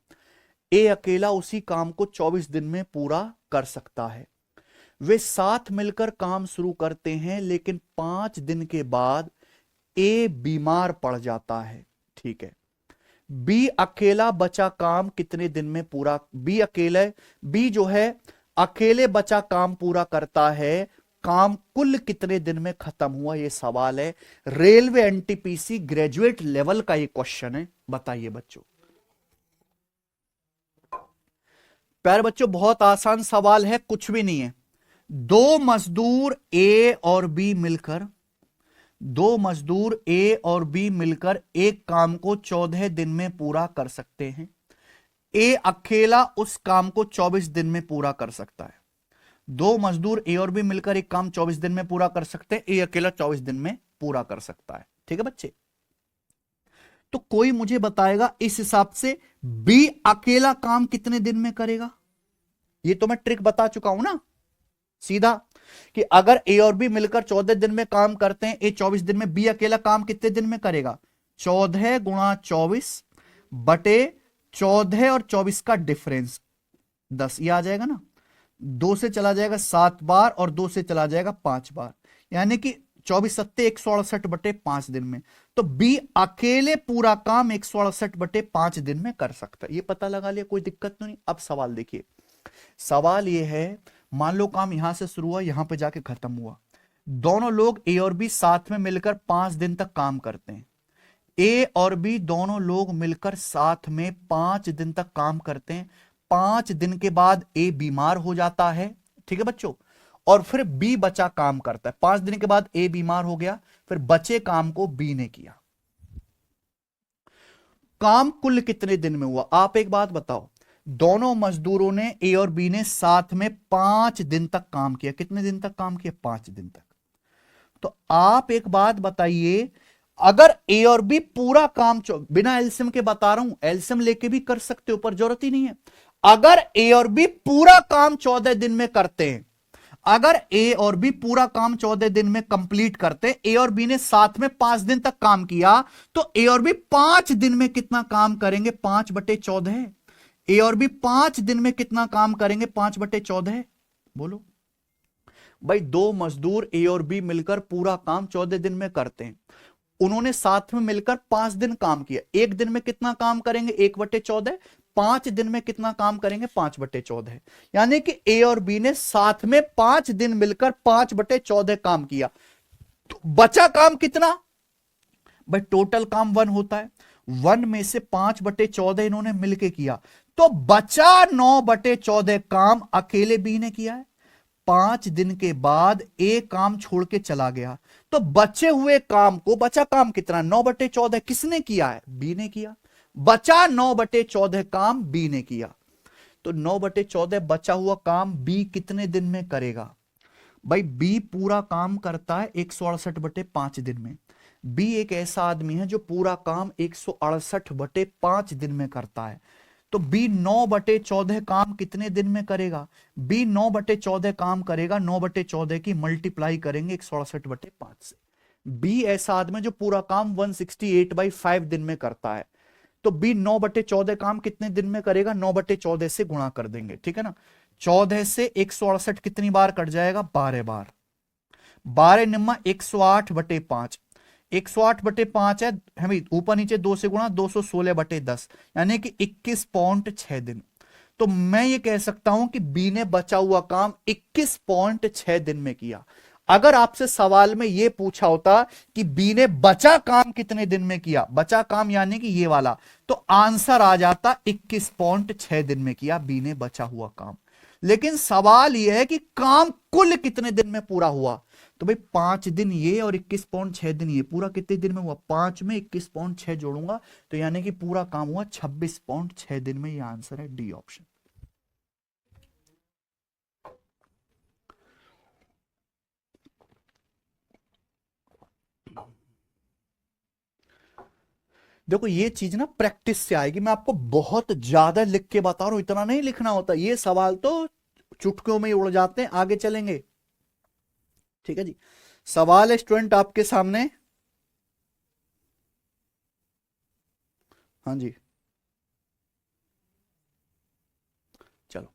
ए अकेला उसी काम को 24 दिन में पूरा कर सकता है। वे साथ मिलकर काम शुरू करते हैं, लेकिन 5 दिन के बाद ए बीमार पड़ जाता है, ठीक है। बी अकेला बचा काम कितने दिन में पूरा? बी जो है अकेले बचा काम पूरा करता है, काम कुल कितने दिन में खत्म हुआ? ये सवाल है। रेलवे एनटीपीसी ग्रेजुएट लेवल का ये क्वेश्चन है। बताइए बच्चों। प्यारे बच्चों, बहुत आसान सवाल है, कुछ भी नहीं है। दो मजदूर ए और बी मिलकर एक काम को 14 दिन में पूरा कर सकते हैं। ए अकेला उस काम को 24 दिन में पूरा कर सकता है। दो मजदूर ए और बी मिलकर एक काम 24 दिन में पूरा कर सकते हैं, ए अकेला 24 दिन में पूरा कर सकता है, ठीक है बच्चे। तो कोई मुझे बताएगा इस हिसाब से बी अकेला काम कितने दिन में करेगा? ये तो मैं ट्रिक बता चुका हूं ना सीधा, कि अगर ए और बी मिलकर 14 दिन में काम करते हैं, ए 24 दिन में, बी अकेला काम कितने दिन में करेगा? 14 गुणा 24 बटे 14 और 24 का डिफरेंस 10, ये आ जाएगा ना। 2 से चला जाएगा 7 बार और 2 से चला जाएगा 5 बार, यानी कि 24 सत्ते 168 बटे 5 दिन में। तो बी अकेले पूरा काम 168 बटे 5 दिन में कर सकता है। ये पता लगा लिया, कोई दिक्कत तो नहीं। अब सवाल देखिए, सवाल ये है, मान लो काम यहां से शुरू हुआ, यहां पे जाके खत्म हुआ। दोनों लोग ए और बी साथ में मिलकर 5 दिन तक काम करते हैं। ए और बी दोनों लोग मिलकर साथ में 5 दिन तक काम करते हैं। 5 दिन के बाद ए बीमार हो जाता है, ठीक है बच्चों, और फिर बी बचा काम करता है। 5 दिन के बाद ए बीमार हो गया, फिर बचे काम को बी ने किया। काम कुल कितने दिन में हुआ? आप एक बात बताओ, दोनों मजदूरों ने, ए और बी ने साथ में 5 दिन तक काम किया। कितने दिन तक काम किया? 5 दिन तक। तो आप एक बात बताइए, अगर ए और बी पूरा काम, बिना एलसीएम के बता रहा हूं, एलसीएम लेके भी कर सकते हो पर जरूरत ही नहीं है। अगर ए और बी पूरा काम 14 दिन में करते हैं, अगर ए और बी पूरा काम 14 दिन में कंप्लीट करते, ए और बी ने साथ में 5 दिन तक काम किया, तो ए और बी 5 दिन में कितना काम करेंगे? 5 बटे 14। ए और बी 5 दिन में कितना काम करेंगे? 5 बटे 14। बोलो भाई, दो मजदूर ए और बी मिलकर पूरा काम 14 दिन में करते हैं। उन्होंने साथ में मिलकर 5 दिन काम किया। एक दिन में कितना काम करेंगे? 1 बटे 14। 5 दिन में कितना काम करेंगे? 5 बटे 14। यानी कि ए और बी ने साथ में 5 दिन मिलकर 5 बटे 14 काम किया। तो बचा काम कितना भाई, टोटल काम 1 होता है, 1 में से 5/14 इन्होंने मिलके किया, तो बचा 9/14 काम अकेले बी ने किया है। 5 दिन के बाद ए काम छोड़ के चला गया, तो बचे हुए काम को, बचा काम कितना 9/14 किसने किया है, बी ने किया। बचा 9/14 काम बी ने किया, तो 9/14 बचा हुआ काम बी कितने दिन में करेगा भाई, बी पूरा काम करता है 168/5 दिन में। बी एक ऐसा आदमी है जो पूरा काम 168/5 दिन में करता है, तो बी 9/14 काम कितने दिन में करेगा, बी 9/14 काम करेगा, 9/14 की मल्टीप्लाई करेंगे 168/5 से। बी ऐसा आदमी जो पूरा काम 168/5 दिन में करता है, तो बी 9/14 काम कितने दिन में करेगा, 9/14 से गुणा कर देंगे, ठीक है ना। 14 से 168 कितनी बार कट जाएगा, 12 बार। 12 निम्मा 108/5, 108/5 है हमें ऊपर नीचे 2 से गुणा, 216/10, यानी कि 21.6 दिन। तो मैं ये कह सकता हूं कि बी ने बचा हुआ काम 21.6 दिन में किया। अगर आपसे सवाल में यह पूछा होता कि बी ने बचा काम कितने दिन में किया, बचा काम यानी कि ये वाला, तो आंसर आ जाता 21.6 दिन में किया बी ने बचा हुआ काम। लेकिन सवाल यह है कि काम कुल कितने दिन में पूरा हुआ, तो भाई 5 दिन ये और 21.6 दिन ये, पूरा कितने दिन में हुआ, 5 में 21.6 जोड़ूंगा तो यानी कि पूरा काम हुआ 26.6 दिन में। ये आंसर है डी ऑप्शन। देखो ये चीज ना प्रैक्टिस से आएगी, मैं आपको बहुत ज्यादा लिख के बता रहा हूं, इतना नहीं लिखना होता, ये सवाल तो चुटकियों में ही उड़ जाते हैं। आगे चलेंगे, ठीक है जी। सवाल है स्टूडेंट आपके सामने, हाँ जी चलो,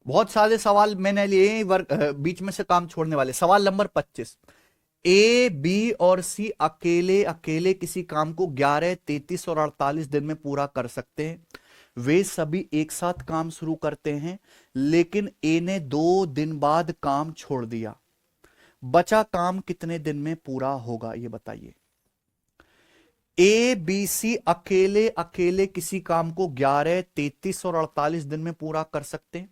बहुत सारे सवाल मैंने लिए बीच में से काम छोड़ने वाले। सवाल नंबर 25, ए बी और सी अकेले अकेले किसी काम को 11, 33 और 48 दिन में पूरा कर सकते हैं। वे सभी एक साथ काम शुरू करते हैं, लेकिन ए ने 2 दिन बाद काम छोड़ दिया। बचा काम कितने दिन में पूरा होगा, ये बताइए। ए बी सी अकेले अकेले किसी काम को 11, 33 और 48 दिन में पूरा कर सकते हैं।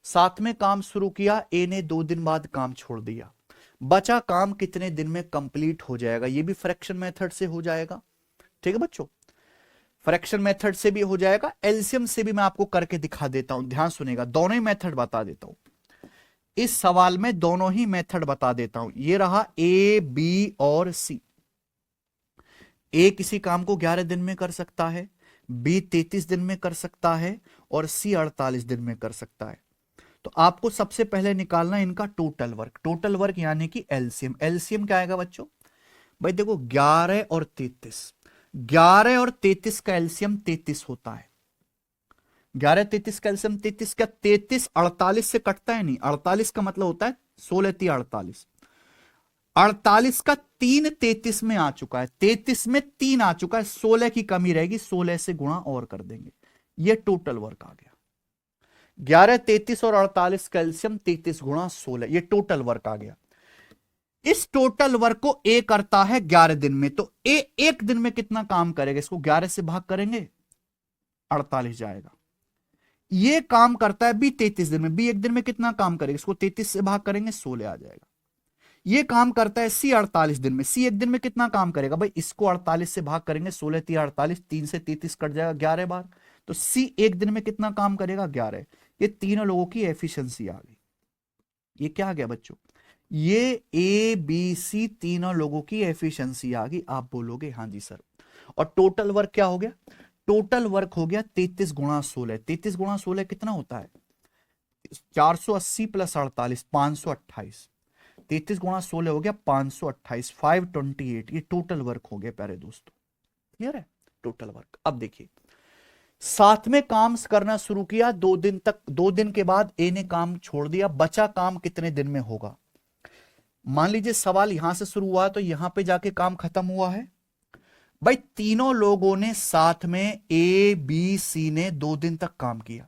साथ में काम शुरू किया, ए ने 2 दिन बाद काम छोड़ दिया। बचा काम कितने दिन में कंप्लीट हो जाएगा, ये भी फ्रैक्शन मेथड से हो जाएगा, ठीक है बच्चों। फ्रैक्शन मेथड से भी हो जाएगा, एलसीएम से भी मैं आपको करके दिखा देता हूं, ध्यान सुनेगा, दोनों ही मेथड बता देता हूं। इस सवाल में दोनों ही मेथड बता देता हूं। ये रहा ए बी और सी। ए किसी काम को 11 दिन में कर सकता है, बी 33 दिन में कर सकता है और सी 48 दिन में कर सकता है। तो आपको सबसे पहले निकालना इनका टोटल वर्क। टोटल वर्क यानी कि एलसीएम। एलसीएम क्या आएगा बच्चों, भाई देखो 11 और 33, 11 और 33 का एलसीएम 33 होता है। 11 33 का एलसीएम 33, क्या 33 48 से कटता है, नहीं, 48 का मतलब होता है 16 3 48, 48 का 3 33 में आ चुका है, 33 में 3 आ चुका है, 16 की कमी रहेगी, 16 से गुणा और कर देंगे, ये टोटल वर्क आ गया। 11 33 और 48 कैल्शियम 33 गुणा 16, ये टोटल वर्क आ गया। इस टोटल वर्क को ए करता है 11 दिन में, तो ए एक दिन में कितना काम करेगा, इसको 11 से भाग करेंगे 48 जाएगा। ये काम करता है बी 33 दिन में, बी एक दिन में कितना काम करेगा, इसको 33 से भाग करेंगे 16 आ जाएगा। ये काम करता है सी 48 दिन में, सी एक दिन में कितना काम करेगा, भाई इसको 48 से भाग करेंगे 16 3 48, 3 से 33 कट जाएगा 11 बार, तो सी एक दिन में कितना काम करेगा 11। ये तीनों लोगों की एफिशिएंसी आ गई। ये क्या आ गया बच्चों, ये ए बी सी तीनों लोगों की एफिशिएंसी आ गई। आप बोलोगे हाँ जी सर, और टोटल वर्क क्या हो गया, टोटल वर्क हो गया 33 गुणा 16। 33 गुणा 16 कितना होता है, 480 प्लस 48 528, 33 गुणा 16 हो गया 528, 528। ये टोटल वर्क हो गया प्यारे दोस्तों, क्लियर है टोटल वर्क। अब देखिए साथ में काम करना शुरू किया 2 दिन तक, 2 दिन के बाद ए ने काम छोड़ दिया, बचा काम कितने दिन में होगा। मान लीजिए सवाल यहां से शुरू हुआ तो यहां पे जाके काम खत्म हुआ है, भाई तीनों लोगों ने साथ में ए बी सी ने 2 दिन तक काम किया।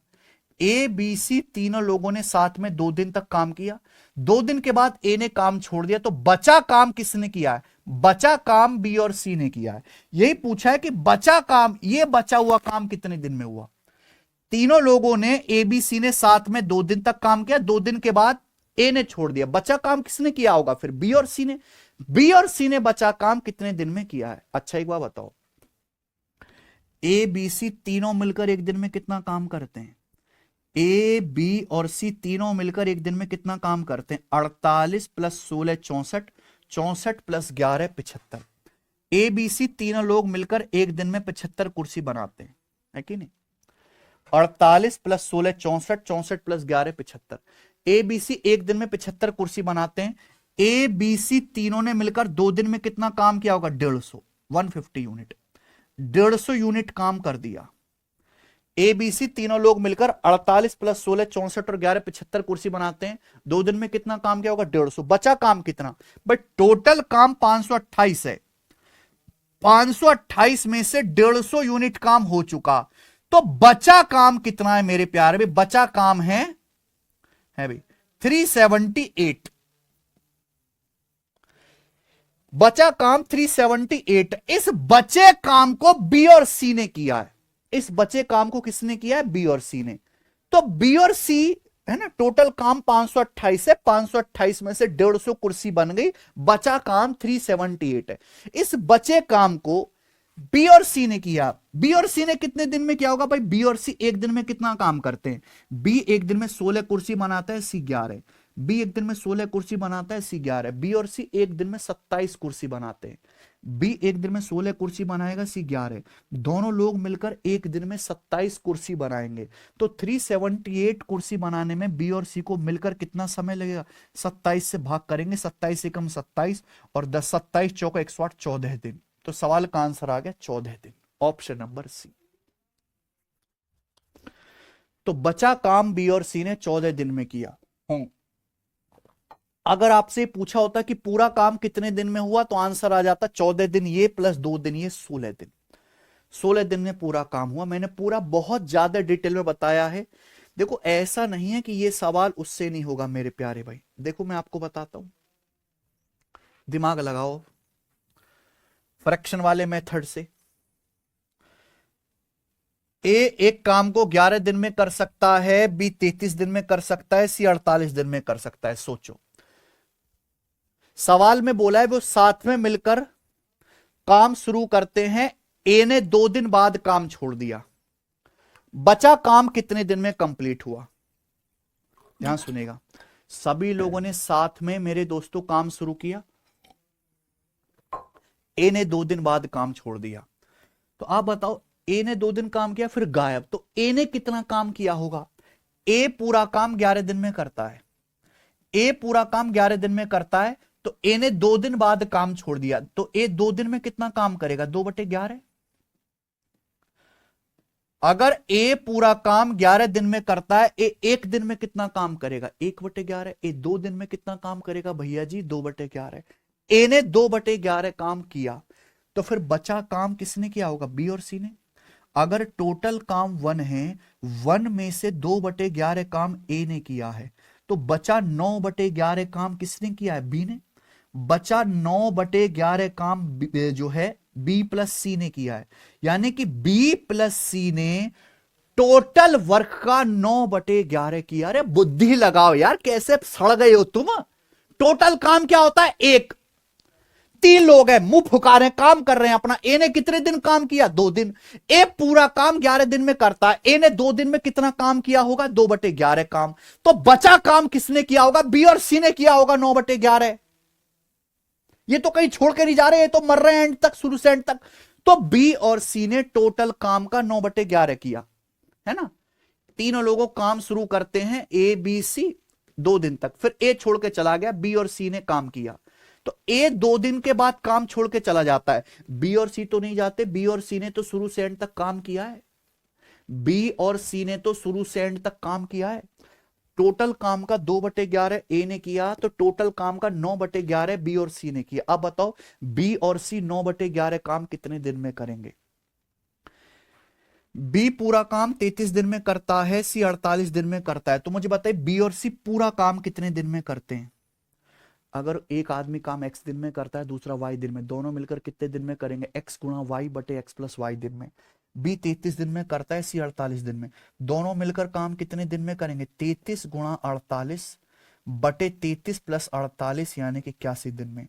ए बी सी तीनों लोगों ने साथ में 2 दिन तक काम किया, 2 दिन के बाद ए ने काम छोड़ दिया, तो बचा काम किसने किया है? बचा काम बी और सी ने किया है। यही पूछा है कि बचा काम, ये बचा हुआ काम कितने दिन में हुआ? तीनों लोगों ने, ए बी सी ने साथ में 2 दिन तक काम किया, 2 दिन के बाद ए ने छोड़ दिया, बचा काम किसने किया होगा? फिर बी और सी ने। बी और सी ने बचा काम कितने दिन में किया है? अच्छा एक बार बताओ, ए बी सी तीनों मिलकर एक दिन में कितना काम करते हैं? ए बी और सी तीनों मिलकर एक दिन में कितना काम करते हैं? 48 plus 16 64, 64 plus 11 75। A B C तीनों लोग मिलकर एक दिन में 75 कुर्सी बनाते हैं, है कि नहीं? 48 plus 16 64, 64 plus 11 75। A B C एक दिन में 75 कुर्सी बनाते हैं। ए बी सी तीनों ने मिलकर 2 दिन में कितना काम किया होगा? 150, 150 यूनिट, 150 यूनिट काम कर दिया। ए बी सी तीनों लोग मिलकर 48 प्लस 16 64 और 11 75 कुर्सी बनाते हैं, 2 दिन में कितना काम किया होगा? 150। बचा काम कितना? बट टोटल काम 528 है, 528 में से 150 यूनिट काम हो चुका, तो बचा काम कितना है मेरे प्यारे भाई? बचा काम है भाई 378। बचा काम 378। इस बचे काम को बी और सी ने किया है। इस बचे काम को किसने किया है? बी और सी ने। तो बी और सी है ना, टोटल काम 528 है, 528 में से 150 कुर्सी बन गई, बचा काम 378 है। इस बचे काम को बी और सी ने किया। बी और सी ने कितने दिन में किया होगा भाई? बी और सी एक दिन में कितना काम करते हैं? बी एक दिन में 16 कुर्सी बनाता है, सी 11। बी एक दिन में 16 कुर्सी बनाता है, सी 11। बी और सी एक दिन में 27 कुर्सी बनाते हैं। बी एक दिन में 16 कुर्सी बनाएगा, सी 11। दोनों लोग मिलकर एक दिन में 27 कुर्सी बनाएंगे, तो 378 कुर्सी बनाने में बी और सी को मिलकर कितना समय लगेगा? 27 से भाग करेंगे, 27 से कम 27 और 10 27 चौका 108, 14 दिन। तो सवाल का आंसर आ गया 14 दिन, ऑप्शन नंबर सी। तो बचा काम बी और सी ने 14 दिन में किया। अगर आपसे पूछा होता कि पूरा काम कितने दिन में हुआ, तो आंसर आ जाता 14 दिन ये प्लस 2 दिन ये 16 दिन। 16 दिन में पूरा काम हुआ। मैंने पूरा बहुत ज्यादा डिटेल में बताया है। देखो ऐसा नहीं है कि ये सवाल उससे नहीं होगा मेरे प्यारे भाई। देखो मैं आपको बताता हूं, दिमाग लगाओ फ्रैक्शन वाले मेथड से। ए एक काम को 11 दिन में कर सकता है, बी 33 दिन में कर सकता है, सी 48 दिन में कर सकता है। सोचो, सवाल में बोला है वो साथ में मिलकर काम शुरू करते हैं, ए ने 2 दिन बाद काम छोड़ दिया, बचा काम कितने दिन में कंप्लीट हुआ? ध्यान सुनेगा, सभी लोगों ने साथ में मेरे दोस्तों काम शुरू किया, ए ने 2 दिन बाद काम छोड़ दिया। तो आप बताओ, ए ने 2 दिन काम किया फिर गायब, तो ए ने कितना काम किया होगा? ए पूरा काम 11 दिन में करता है। ए पूरा काम 11 दिन में करता है, तो ए ने 2 दिन बाद काम छोड़ दिया, तो ए 2 दिन में कितना काम करेगा? 2/11। अगर ए पूरा काम 11 दिन में करता है, ए 1 दिन में कितना काम करेगा? 1/11। ए 2 दिन में कितना काम करेगा भैया जी? 2/11। ए ने 2/11 काम किया, तो फिर बचा काम किसने किया होगा? बी और सी ने। अगर टोटल काम 1 है, 1 में से 2/11 काम ए ने किया है, तो बचा 9/11 काम किसने किया है? बी ने। बचा 9/11 काम जो है बी प्लस सी ने किया है, यानी कि बी प्लस सी ने टोटल वर्क का 9/11 किया। अरे बुद्धि लगाओ यार, कैसे सड़ गए हो तुम? टोटल काम क्या होता है? 1। 3 लोग हैं, मुंह फुका काम कर रहे हैं अपना। ए ने कितने दिन काम किया? 2 दिन। ए पूरा काम 11 दिन में करता है, ए ने 2 दिन में कितना काम किया होगा? 2/11 काम। तो बचा काम किसने किया होगा? बी और सी ने किया होगा 9/11। ये तो कहीं छोड़ के नहीं जा रहे, ये तो मर रहे हैं एंड तक, शुरू से एंड तक। तो बी और सी ने टोटल काम का 9/11 किया, है ना। तीनों लोगों काम शुरू करते हैं, ए बी सी 2 दिन तक, फिर ए छोड़ के चला गया, बी और सी ने काम किया, तो ए 2 दिन के बाद काम छोड़ के चला जाता है। बी और सी तो नहीं जाते, बी और सी ने तो शुरू से एंड तक काम किया है। बी और सी ने तो शुरू से एंड तक काम किया है। टोटल काम का 2/11 ए ने किया, तो टोटल काम का 9/11 बी और सी ने किया। अब बताओ, बी और सी 9/11 काम कितने दिन में करेंगे? बी पूरा काम 33 दिन में करता है, सी 48 दिन में करता है। तो मुझे बताइए बी और सी पूरा काम कितने दिन में करते हैं? अगर एक आदमी काम x दिन में करता है, दूसरा y दिन में, दोनों मिलकर कितने दिन में करेंगे? x गुणा वाई बटे x प्लस वाई दिन में। बी 33 दिन में करता है, सी 48 दिन में, दोनों मिलकर काम कितने दिन में करेंगे? 33 गुणा 48 बटे 33 प्लस 48 यानी कि 81 दिन में।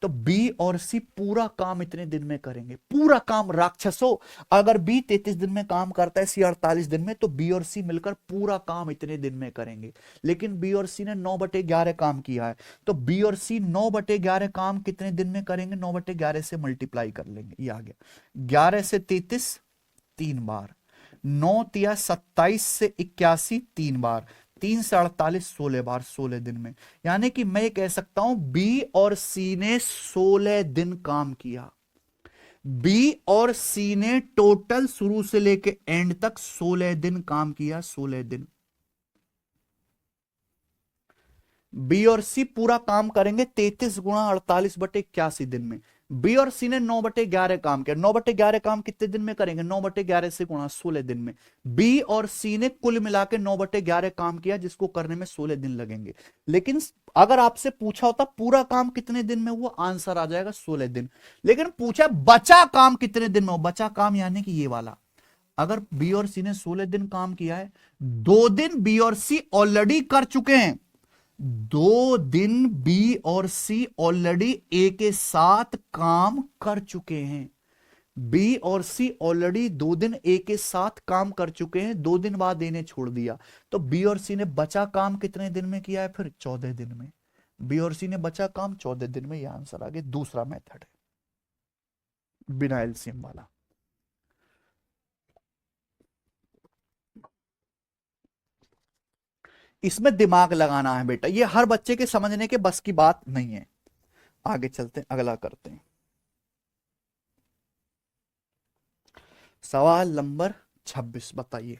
तो बी और सी पूरा काम इतने दिन में करेंगे, पूरा काम राक्षसों। अगर बी 33 दिन में काम करता है, सी 48 दिन में, तो बी और सी मिलकर पूरा काम इतने दिन में करेंगे। लेकिन बी और सी ने 9/11 काम किया है, तो बी और सी 9/11 काम कितने दिन में करेंगे? 9/11 से मल्टीप्लाई कर लेंगे, ये आ गया। 11 से 33 3 बार, 9 तिया 27 से 81 3 बार, 3 से 48 16 बार, 16 दिन में। यानी कि मैं कह सकता हूं बी और सी ने 16 दिन काम किया। बी और सी ने टोटल शुरू से लेके एंड तक 16 दिन काम किया, 16 दिन। बी और सी पूरा काम करेंगे 33 गुणा 48 बटे 81 दिन में। बी और सी ने 9/11 काम किया, 9/11 काम कितने दिन में करेंगे? 9/11 से गुणा 16 दिन में। बी और सी ने कुल मिला के 9/11 काम किया, जिसको करने में 16 दिन लगेंगे। लेकिन अगर आपसे पूछा होता पूरा काम कितने दिन में हुआ, आंसर आ जाएगा 16 दिन। लेकिन पूछा बचा काम कितने दिन में हो, बचा काम यानी कि ये वाला। अगर बी और सी ने 16 दिन काम किया है, 2 दिन बी और सी ऑलरेडी कर चुके हैं, 2 दिन बी और सी ऑलरेडी ए के साथ काम कर चुके हैं। बी और सी ऑलरेडी 2 दिन ए के साथ काम कर चुके हैं, 2 दिन बाद ए ने छोड़ दिया। तो बी और सी ने बचा काम कितने दिन में किया है? फिर 14 दिन में। बी और सी ने बचा काम 14 दिन में, यह आंसर आ गया। दूसरा मेथड है बिना एलसीएम वाला। इसमें दिमाग लगाना है बेटा, ये हर बच्चे के समझने के बस की बात नहीं है। आगे चलते हैं, अगला करते हैं। सवाल नंबर 26 बताइए।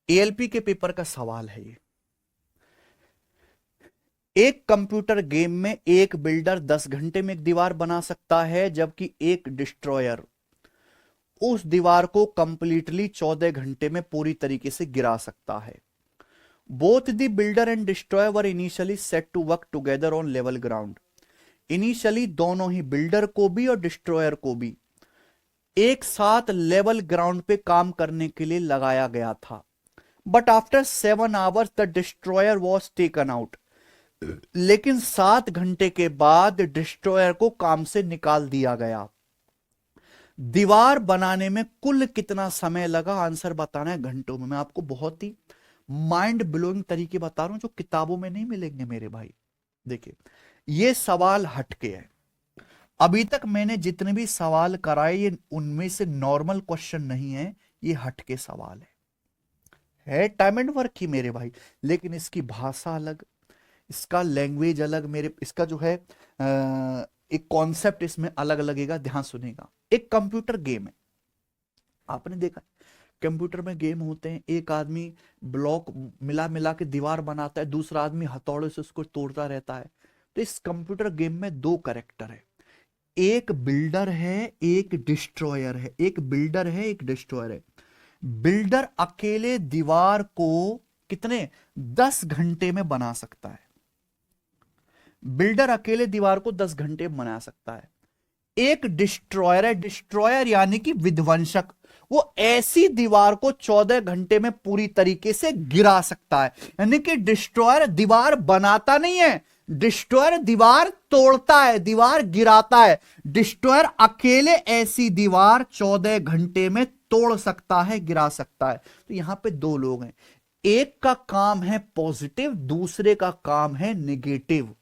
एएलपी के पेपर का सवाल है ये। एक कंप्यूटर गेम में एक बिल्डर 10 घंटे में एक दीवार बना सकता है, जबकि एक डिस्ट्रॉयर उस दीवार को कंप्लीटली 14 घंटे में पूरी तरीके से गिरा सकता है। Both the builder and destroyer were initially set to work together on level ground. Initially दोनों ही बिल्डर को भी और डिस्ट्रॉयर को भी एक साथ लेवल ग्राउंड पे काम करने के लिए लगाया गया था। But after 7 hours the destroyer was taken out. लेकिन 7 घंटे के बाद डिस्ट्रॉयर को काम से निकाल दिया गया। दीवार बनाने में कुल कितना समय लगा? आंसर बताना है घंटों में। मैं आपको बहुत ही माइंड ब्लोइंग तरीके बता रहा हूं जो किताबों में नहीं मिलेंगे मेरे भाई। देखिए ये सवाल हटके है। अभी तक मैंने जितने भी सवाल कराए ये उनमें से नॉर्मल क्वेश्चन नहीं है, ये हटके सवाल है टाइम एंड वर्क ही मेरे भाई। लेकिन इसकी भाषा अलग, इसका लैंग्वेज अलग, मेरे इसका जो है एक कॉन्सेप्ट इसमें अलग लगेगा। ध्यान सुनेगा। एक कंप्यूटर गेम है, आपने देखा कंप्यूटर में गेम होते हैं, एक आदमी ब्लॉक मिला मिला के दीवार बनाता है, दूसरा आदमी हथौड़े से उसको तोड़ता रहता है। तो इस कंप्यूटर गेम में 2 कैरेक्टर है, एक बिल्डर है एक डिस्ट्रॉयर है। एक बिल्डर है एक डिस्ट्रॉयर है। बिल्डर अकेले दीवार को कितने 10 घंटे में बना सकता है। बिल्डर अकेले दीवार को 10 घंटे में बना सकता है। एक डिस्ट्रॉयर है, डिस्ट्रॉयर यानी कि विध्वंसक, वो ऐसी दीवार को 14 घंटे में पूरी तरीके से गिरा सकता है। यानी कि डिस्ट्रॉयर दीवार बनाता नहीं है, डिस्ट्रॉयर दीवार तोड़ता है, दीवार गिराता है। डिस्ट्रॉयर अकेले ऐसी दीवार 14 घंटे में तोड़ सकता है, गिरा सकता है। तो यहां पे 2 लोग हैं, एक का काम है पॉजिटिव, दूसरे का काम है नेगेटिव।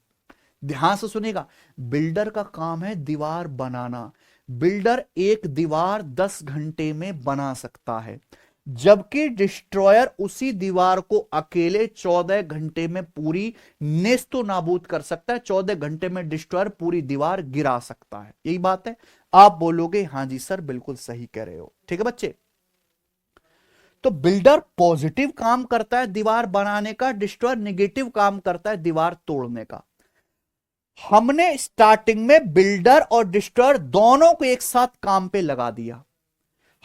ध्यान से सुनेगा। बिल्डर का काम है दीवार बनाना। बिल्डर एक दीवार 10 घंटे में बना सकता है, जबकि डिस्ट्रॉयर उसी दीवार को अकेले 14 घंटे में पूरी नेस्तो नाबूद कर सकता है। 14 घंटे में डिस्ट्रॉयर पूरी दीवार गिरा सकता है। यही बात है। आप बोलोगे हां जी सर बिल्कुल सही कह रहे हो। ठीक है बच्चे। तो बिल्डर पॉजिटिव काम करता है दीवार बनाने का, डिस्ट्रॉयर नेगेटिव काम करता है दीवार तोड़ने का। हमने स्टार्टिंग में बिल्डर और डिस्ट्रॉयर दोनों को एक साथ काम पे लगा दिया।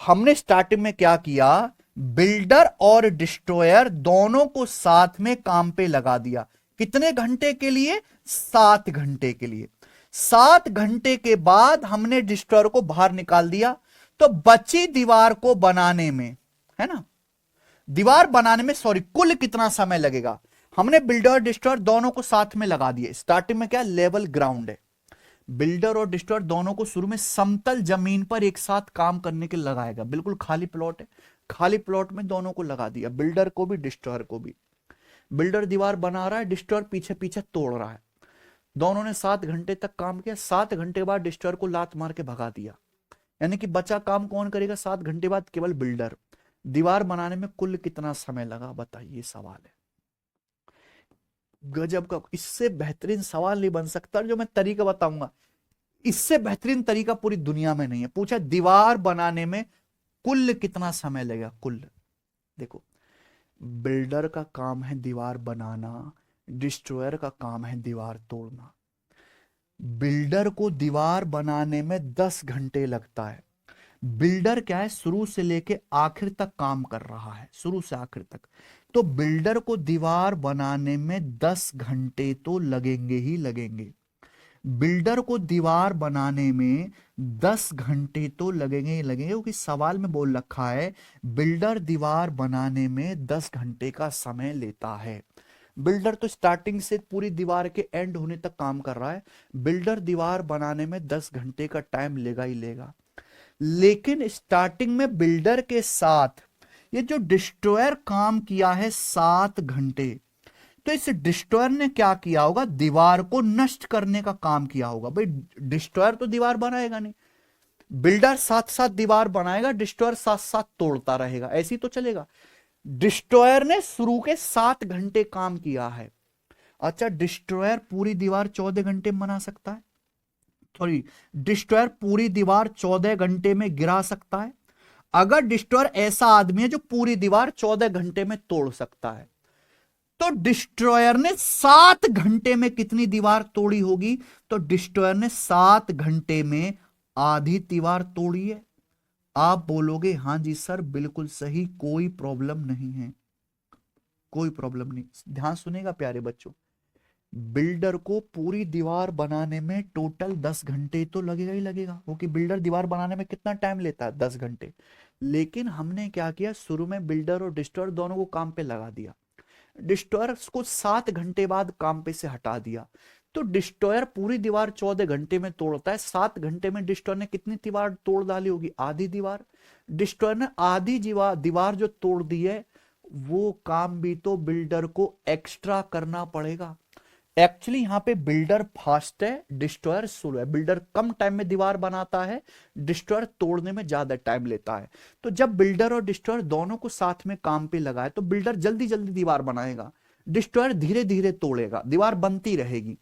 हमने स्टार्टिंग में क्या किया, बिल्डर और डिस्ट्रॉयर दोनों को साथ में काम पे लगा दिया। कितने घंटे के लिए? 7 घंटे के लिए। 7 घंटे के बाद हमने डिस्ट्रॉयर को बाहर निकाल दिया। तो बची दीवार को बनाने में, है ना, दीवार बनाने में सॉरी कुल कितना समय लगेगा? हमने बिल्डर और डिस्ट्रॉयर दोनों को साथ में लगा दिया। स्टार्टिंग में क्या, लेवल ग्राउंड है। बिल्डर और डिस्ट्रॉयर दोनों को शुरू में समतल जमीन पर एक साथ काम करने के लिए लगाएगा। बिल्कुल खाली प्लॉट है, खाली प्लॉट में दोनों को लगा दिया, बिल्डर को भी डिस्ट्रॉयर को भी। बिल्डर दीवार बना रहा है, डिस्ट्रॉयर पीछे पीछे तोड़ रहा है। दोनों ने 7 घंटे तक काम किया। 7 घंटे बाद डिस्ट्रॉयर को लात मार के भगा दिया। यानी कि बचा काम कौन करेगा? 7 घंटे बाद केवल बिल्डर। दीवार बनाने में कुल कितना समय लगा बताइए, सवाल है। गजब का, इससे बेहतरीन सवाल नहीं बन सकता। जो मैं तरीका बताऊंगा, इससे बेहतरीन तरीका पूरी दुनिया में नहीं है। पूछा दीवार बनाने में कुल कितना समय लगेगा, कुल। देखो, बिल्डर का काम है दीवार बनाना, डिस्ट्रॉयर का काम है दीवार तोड़ना। बिल्डर को दीवार बनाने में 10 घंटे लगता है। बिल्डर क्या है, शुरू से लेके आखिर तक काम कर रहा है, शुरू से आखिर तक। तो बिल्डर को दीवार बनाने में 10 घंटे तो लगेंगे ही लगेंगे। बिल्डर को दीवार बनाने में 10 घंटे तो लगेंगे ही लगेंगे, क्योंकि सवाल में बोल रखा है बिल्डर दीवार बनाने में 10 घंटे का समय लेता है। बिल्डर तो स्टार्टिंग से पूरी दीवार के एंड होने तक काम कर रहा है। बिल्डर दीवार बनाने में 10 घंटे का टाइम लेगा ही लेगा। लेकिन स्टार्टिंग में बिल्डर के साथ ये जो डिस्ट्रॉयर काम किया है 7 घंटे, तो इस डिस्ट्रॉयर ने क्या किया होगा? दीवार को नष्ट करने का काम किया होगा। भाई डिस्ट्रॉयर तो दीवार बनाएगा नहीं, बिल्डर साथ साथ दीवार बनाएगा, डिस्ट्रॉयर साथ साथ तोड़ता रहेगा, ऐसी तो चलेगा। डिस्ट्रॉयर ने शुरू के 7 घंटे काम किया है। अच्छा, डिस्ट्रॉयर पूरी दीवार 14 घंटे में बना सकता है? सॉरी, डिस्ट्रॉयर पूरी दीवार 14 घंटे में गिरा सकता है? अगर डिस्ट्रॉयर ऐसा आदमी है जो पूरी दीवार 14 घंटे में तोड़ सकता है, तो डिस्ट्रॉयर ने 7 घंटे में कितनी दीवार तोड़ी होगी? तो डिस्ट्रॉयर ने 7 घंटे में आधी दीवार तोड़ी है। आप बोलोगे हां जी सर, बिल्कुल सही, कोई प्रॉब्लम नहीं है, कोई प्रॉब्लम नहीं। ध्यान सुनेगा प्यारे बच्चों, बिल्डर को पूरी दीवार बनाने में टोटल 10 घंटे तो लगेगा ही लगेगा, क्योंकि बिल्डर दीवार बनाने में कितना टाइम लेता है? 10 घंटे। लेकिन हमने क्या किया, शुरू में बिल्डर और डिस्ट्रॉयर दोनों को काम पे लगा दिया। डिस्ट्रॉयर को 7 घंटे बाद काम पे से हटा दिया। तो डिस्ट्रॉयर पूरी दीवार 14 घंटे में तोड़ता है। 7 घंटे में डिस्ट्रॉयर ने कितनी दीवार तोड़ डाली होगी? आधी दीवार। डिस्ट्रॉयर ने आधी दीवार जो तोड़ दी है, वो काम भी तो बिल्डर को एक्स्ट्रा करना पड़ेगा। एक्चुअली यहां पे बिल्डर फास्ट है, डिस्ट्रॉयर स्लो है। बिल्डर कम टाइम में दीवार बनाता है, डिस्ट्रॉयर तोड़ने में ज्यादा टाइम लेता है। तो जब बिल्डर और डिस्ट्रॉयर दोनों को साथ में काम पे लगाए, तो बिल्डर जल्दी जल्दी दीवार बनाएगा, डिस्ट्रॉयर धीरे धीरे तोड़ेगा, दीवार बनती रहेगी।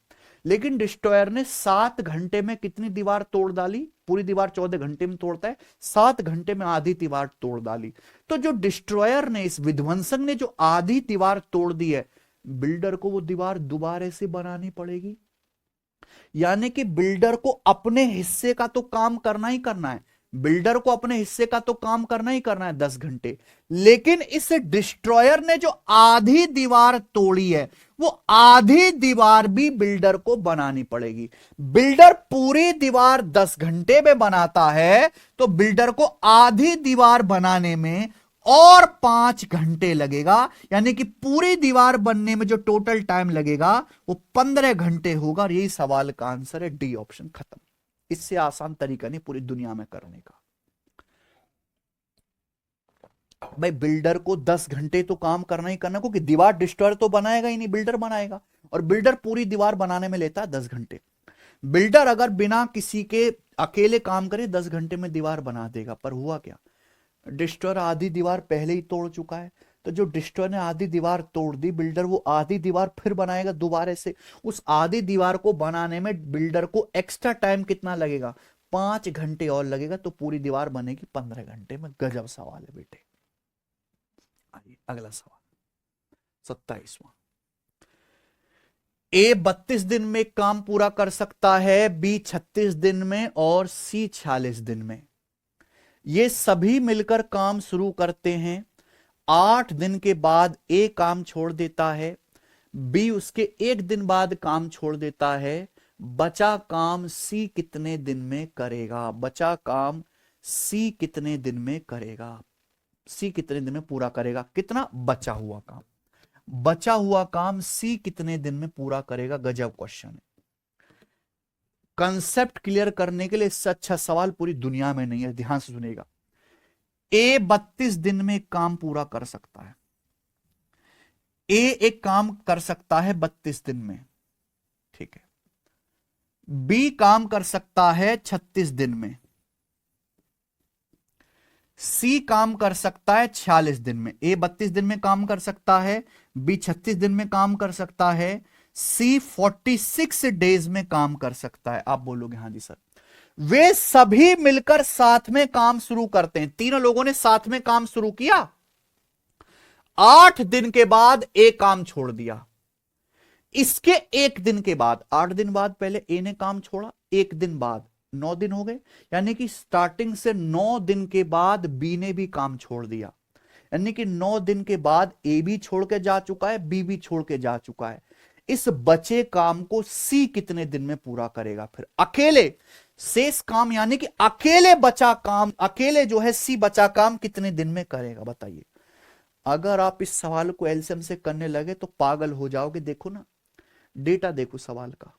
लेकिन डिस्ट्रॉयर ने 7 घंटे में कितनी दीवार तोड़ डाली? पूरी दीवार 14 घंटे में तोड़ता है, 7 घंटे में आधी दीवार तोड़ डाली। तो जो डिस्ट्रॉयर ने, इस विध्वंसक ने जो आधी दीवार तोड़ दी है, बिल्डर को वो दीवार दोबारा से बनानी पड़ेगी। यानी कि बिल्डर को अपने हिस्से का तो काम करना ही करना है, बिल्डर को अपने हिस्से का तो काम करना ही करना है 10 घंटे। लेकिन इस डिस्ट्रॉयर ने जो आधी दीवार तोड़ी है, वो आधी दीवार भी बिल्डर को बनानी पड़ेगी। बिल्डर पूरी दीवार 10 घंटे में बनाता है, तो बिल्डर को आधी दीवार बनाने में और 5 घंटे लगेगा। यानी कि पूरी दीवार बनने में जो टोटल टाइम लगेगा वो 15 घंटे होगा। और यही सवाल का आंसर है, डी ऑप्शन, खत्म। इससे आसान तरीका नहीं पूरी दुनिया में करने का। भाई बिल्डर को 10 घंटे तो काम करना ही करना, क्योंकि दीवार डिस्ट्रॉयर तो बनाएगा ही नहीं, बिल्डर बनाएगा। और बिल्डर पूरी दीवार बनाने में लेता है 10 घंटे। बिल्डर अगर बिना किसी के अकेले काम करे 10 घंटे में दीवार बना देगा। पर हुआ क्या, डिस्ट्रॉयर आधी दीवार पहले ही तोड़ चुका है। तो जो डिस्ट्रॉयर ने आधी दीवार तोड़ दी, बिल्डर वो आधी दीवार फिर बनाएगा दोबारा से। उस आधी दीवार को बनाने में बिल्डर को एक्स्ट्रा टाइम कितना लगेगा? 5 घंटे और लगेगा। तो पूरी दीवार बनेगी 15 घंटे में। गजब सवाल है बेटे। आइए अगला सवाल, 27वां। ए 32 दिन में काम पूरा कर सकता है, बी 36 दिन में और सी 46 दिन में। ये सभी मिलकर काम शुरू करते हैं। 8 दिन के बाद ए काम छोड़ देता है, बी उसके 1 दिन बाद काम छोड़ देता है। बचा काम सी कितने दिन में करेगा? बचा काम सी कितने दिन में करेगा? सी कितने दिन में पूरा करेगा? कितना बचा हुआ काम? बचा हुआ काम सी कितने दिन में पूरा करेगा? गजब क्वेश्चन है। कंसेप्ट क्लियर करने के लिए इससे अच्छा सवाल पूरी दुनिया में नहीं है। ध्यान से सुनेगा। ए 32 दिन में काम पूरा कर सकता है। ए एक काम कर सकता है 32 दिन में, ठीक है। बी काम कर सकता है 36 दिन में, सी काम कर सकता है 46 दिन में। ए 32 दिन में काम कर सकता है, बी 36 दिन में काम कर सकता है, सी 46 डेज में काम कर सकता है। आप बोलोगे हाँ जी सर। वे सभी मिलकर साथ में काम शुरू करते हैं। तीनों लोगों ने साथ में काम शुरू किया। 8 दिन के बाद ए काम छोड़ दिया। इसके 1 दिन के बाद, 8 दिन बाद पहले ए ने काम छोड़ा, 1 दिन बाद 9 दिन हो गए, यानी कि स्टार्टिंग से 9 दिन के बाद बी ने भी काम छोड़ दिया। यानी कि 9 दिन के बाद ए भी छोड़ के जा चुका है, बी भी छोड़ के जा चुका है। इस बचे काम को सी कितने दिन में पूरा करेगा? फिर अकेले शेष काम, यानी कि अकेले बचा काम, अकेले जो है सी बचा काम कितने दिन में करेगा? बताइए। अगर आप इस सवाल को एलसीएम से करने लगे तो पागल हो जाओगे। देखो ना, डेटा देखो सवाल का।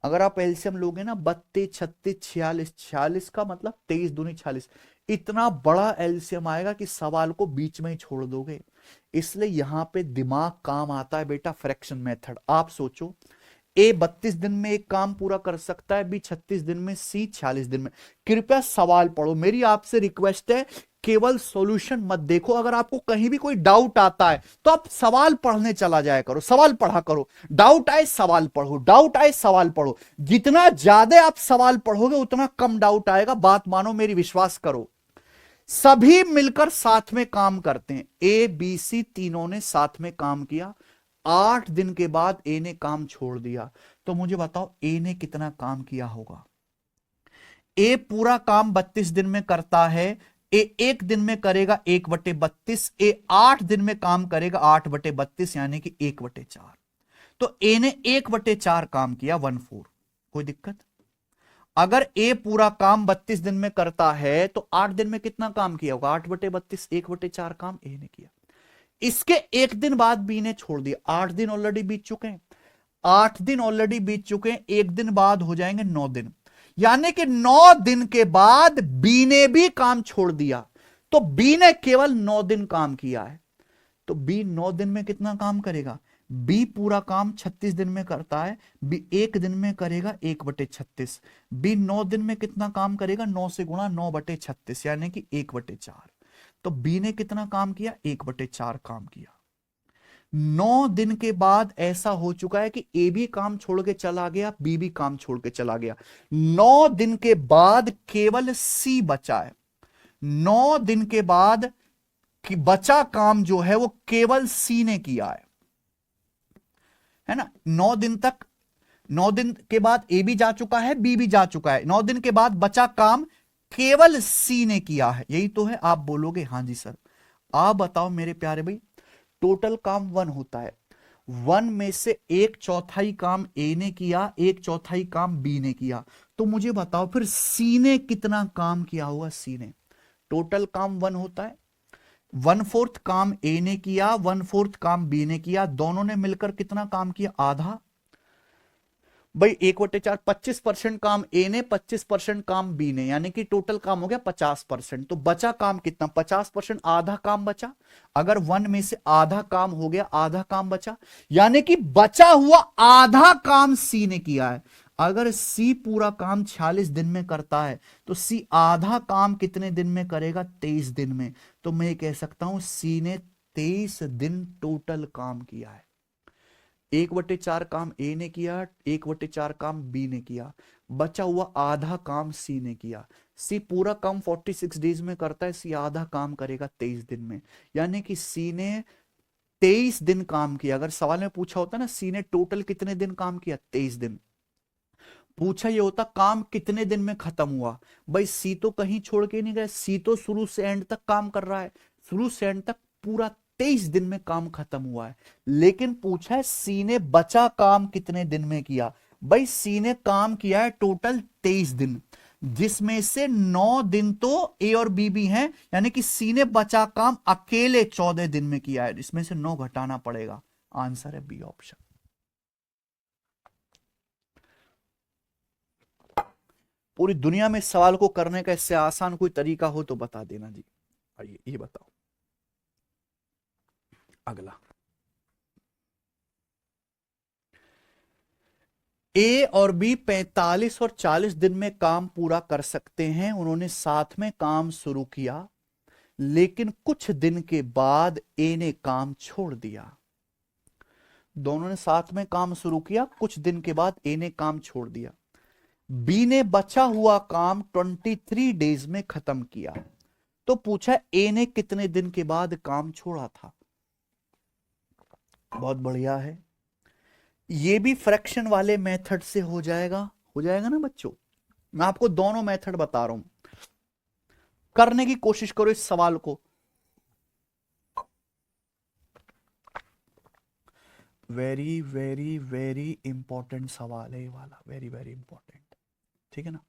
अगर आप एलसीएम लोगे ना 32, 36, 46, 46 का मतलब 23 दूनी 46, इतना बड़ा एलसीएम आएगा कि सवाल को बीच में ही छोड़ दोगे। इसलिए यहां पे दिमाग काम आता है बेटा, फ्रैक्शन मेथड। आप सोचो, ए 32 दिन में एक काम पूरा कर सकता है, बी 36 दिन में, सी 46 दिन में। कृपया सवाल पढ़ो। मेरी आपसे रिक्वेस्ट है, केवल सॉल्यूशन मत देखो। अगर आपको कहीं भी कोई डाउट आता है तो आप सवाल पढ़ने चला जाया करो, सवाल पढ़ा करो। डाउट आए सवाल पढ़ो, डाउट आए सवाल पढ़ो। जितना ज्यादा आप सवाल पढ़ोगे उतना कम डाउट आएगा। बात मानो मेरी, विश्वास करो। सभी मिलकर साथ में काम करते हैं। ए बी सी तीनों ने साथ में काम किया। 8 दिन के बाद ए ने काम छोड़ दिया। तो मुझे बताओ ए ने कितना काम किया होगा? ए पूरा काम 32 दिन में करता है। ए 1 दिन में करेगा 1/32। ए 8 दिन में काम करेगा 8/32, यानी कि 1/4। तो ए ने 1/4 काम किया, 1/4। कोई दिक्कत? अगर ए पूरा काम 32 दिन में करता है तो 8 दिन में कितना काम किया होगा? 8/32, 1/4 काम ए ने किया। इसके 1 दिन बाद बी ने छोड़ दिया। 8 दिन ऑलरेडी बीत चुके हैं, 8 दिन ऑलरेडी बीत चुके हैं। 1 दिन बाद हो जाएंगे 9 दिन, यानी कि 9 दिन के बाद बी ने भी काम छोड़ दिया। तो बी ने केवल 9 दिन काम किया है। तो बी 9 दिन में कितना काम करेगा? बी पूरा काम 36 दिन में करता है, बी 1 दिन में करेगा 1/36। बी 9 दिन में कितना काम करेगा? 9 से गुणा 9/36, यानी कि 1/4। तो बी ने कितना काम किया? 1/4 काम किया। 9 दिन के बाद ऐसा हो चुका है कि ए भी काम छोड़ के चला गया, बी भी काम छोड़ के चला गया। 9 दिन के बाद केवल सी बचा है। 9 दिन के बाद कि बचा काम जो है वो केवल सी ने किया है ना। 9 दिन तक, 9 दिन के बाद ए भी जा चुका है, बी भी जा चुका है। 9 दिन के बाद बचा काम केवल सी ने किया है। यही तो है। आप बोलोगे हाँ जी सर। आप बताओ मेरे प्यारे भाई, टोटल काम 1 होता है। 1 में से 1/4 काम ए ने किया, 1/4 काम बी ने किया। तो मुझे बताओ फिर सी ने कितना काम किया होगा? सी ने, टोटल काम 1 होता है, 1/4 काम ए ने किया, 1/4 काम बी ने किया। दोनों ने मिलकर कितना काम किया? आधा। भाई 1/4, 25% काम ए ने, 25% काम बी ने, यानी कि टोटल काम हो गया 50%। तो बचा काम कितना? 50%, आधा काम बचा। अगर 1 में से आधा काम हो गया, आधा काम बचा, यानी कि बचा हुआ आधा काम सी ने किया है। अगर सी पूरा काम 46 दिन में करता है तो सी आधा काम कितने दिन में करेगा? 23 दिन में। तो मैं कह सकता हूं सी ने 23 दिन टोटल काम किया है। 1/4 काम ए ने किया, 1/4 काम बी ने किया, बचा हुआ आधा काम सी ने किया। सी पूरा काम 46 डेज में करता है, सी आधा काम करेगा 23 दिन में, यानी कि सी ने 23 दिन काम किया। अगर सवाल में पूछा होता ना सी ने टोटल कितने दिन काम किया, 23 दिन, पूछा ये होता काम कितने दिन में खत्म हुआ, भाई सी तो कहीं छोड़ के नहीं गए, सी तो शुरू से एंड तक काम कर रहा है, शुरू से एंड तक पूरा 23 दिन में काम खत्म हुआ है। लेकिन पूछा है सी ने बचा काम कितने दिन में किया, भाई सी ने काम किया है टोटल 23 दिन, जिसमें से 9 दिन तो ए और बी भी हैं, यानी कि सी ने बचा काम अकेले 14 दिन में किया है, इसमें से 9 घटाना पड़ेगा। आंसर है बी ऑप्शन। पूरी दुनिया में सवाल को करने का इससे आसान कोई तरीका हो तो बता देना जी। आइए ये बताओ अगला। ए और बी 45 और 40 दिन में काम पूरा कर सकते हैं। उन्होंने साथ में काम शुरू किया, लेकिन कुछ दिन के बाद ए ने काम छोड़ दिया। दोनों ने साथ में काम शुरू किया, कुछ दिन के बाद ए ने काम छोड़ दिया। बी ने बचा हुआ काम 23 डेज में खत्म किया। तो पूछा ए ने कितने दिन के बाद काम छोड़ा था। बहुत बढ़िया है, ये भी फ्रैक्शन वाले मेथड से हो जाएगा ना बच्चों। मैं आपको दोनों मेथड बता रहा हूं, करने की कोशिश करो इस सवाल को। वेरी वेरी वेरी इंपॉर्टेंट सवाल है ये वाला, वेरी वेरी इंपॉर्टेंट, ठीक है ना।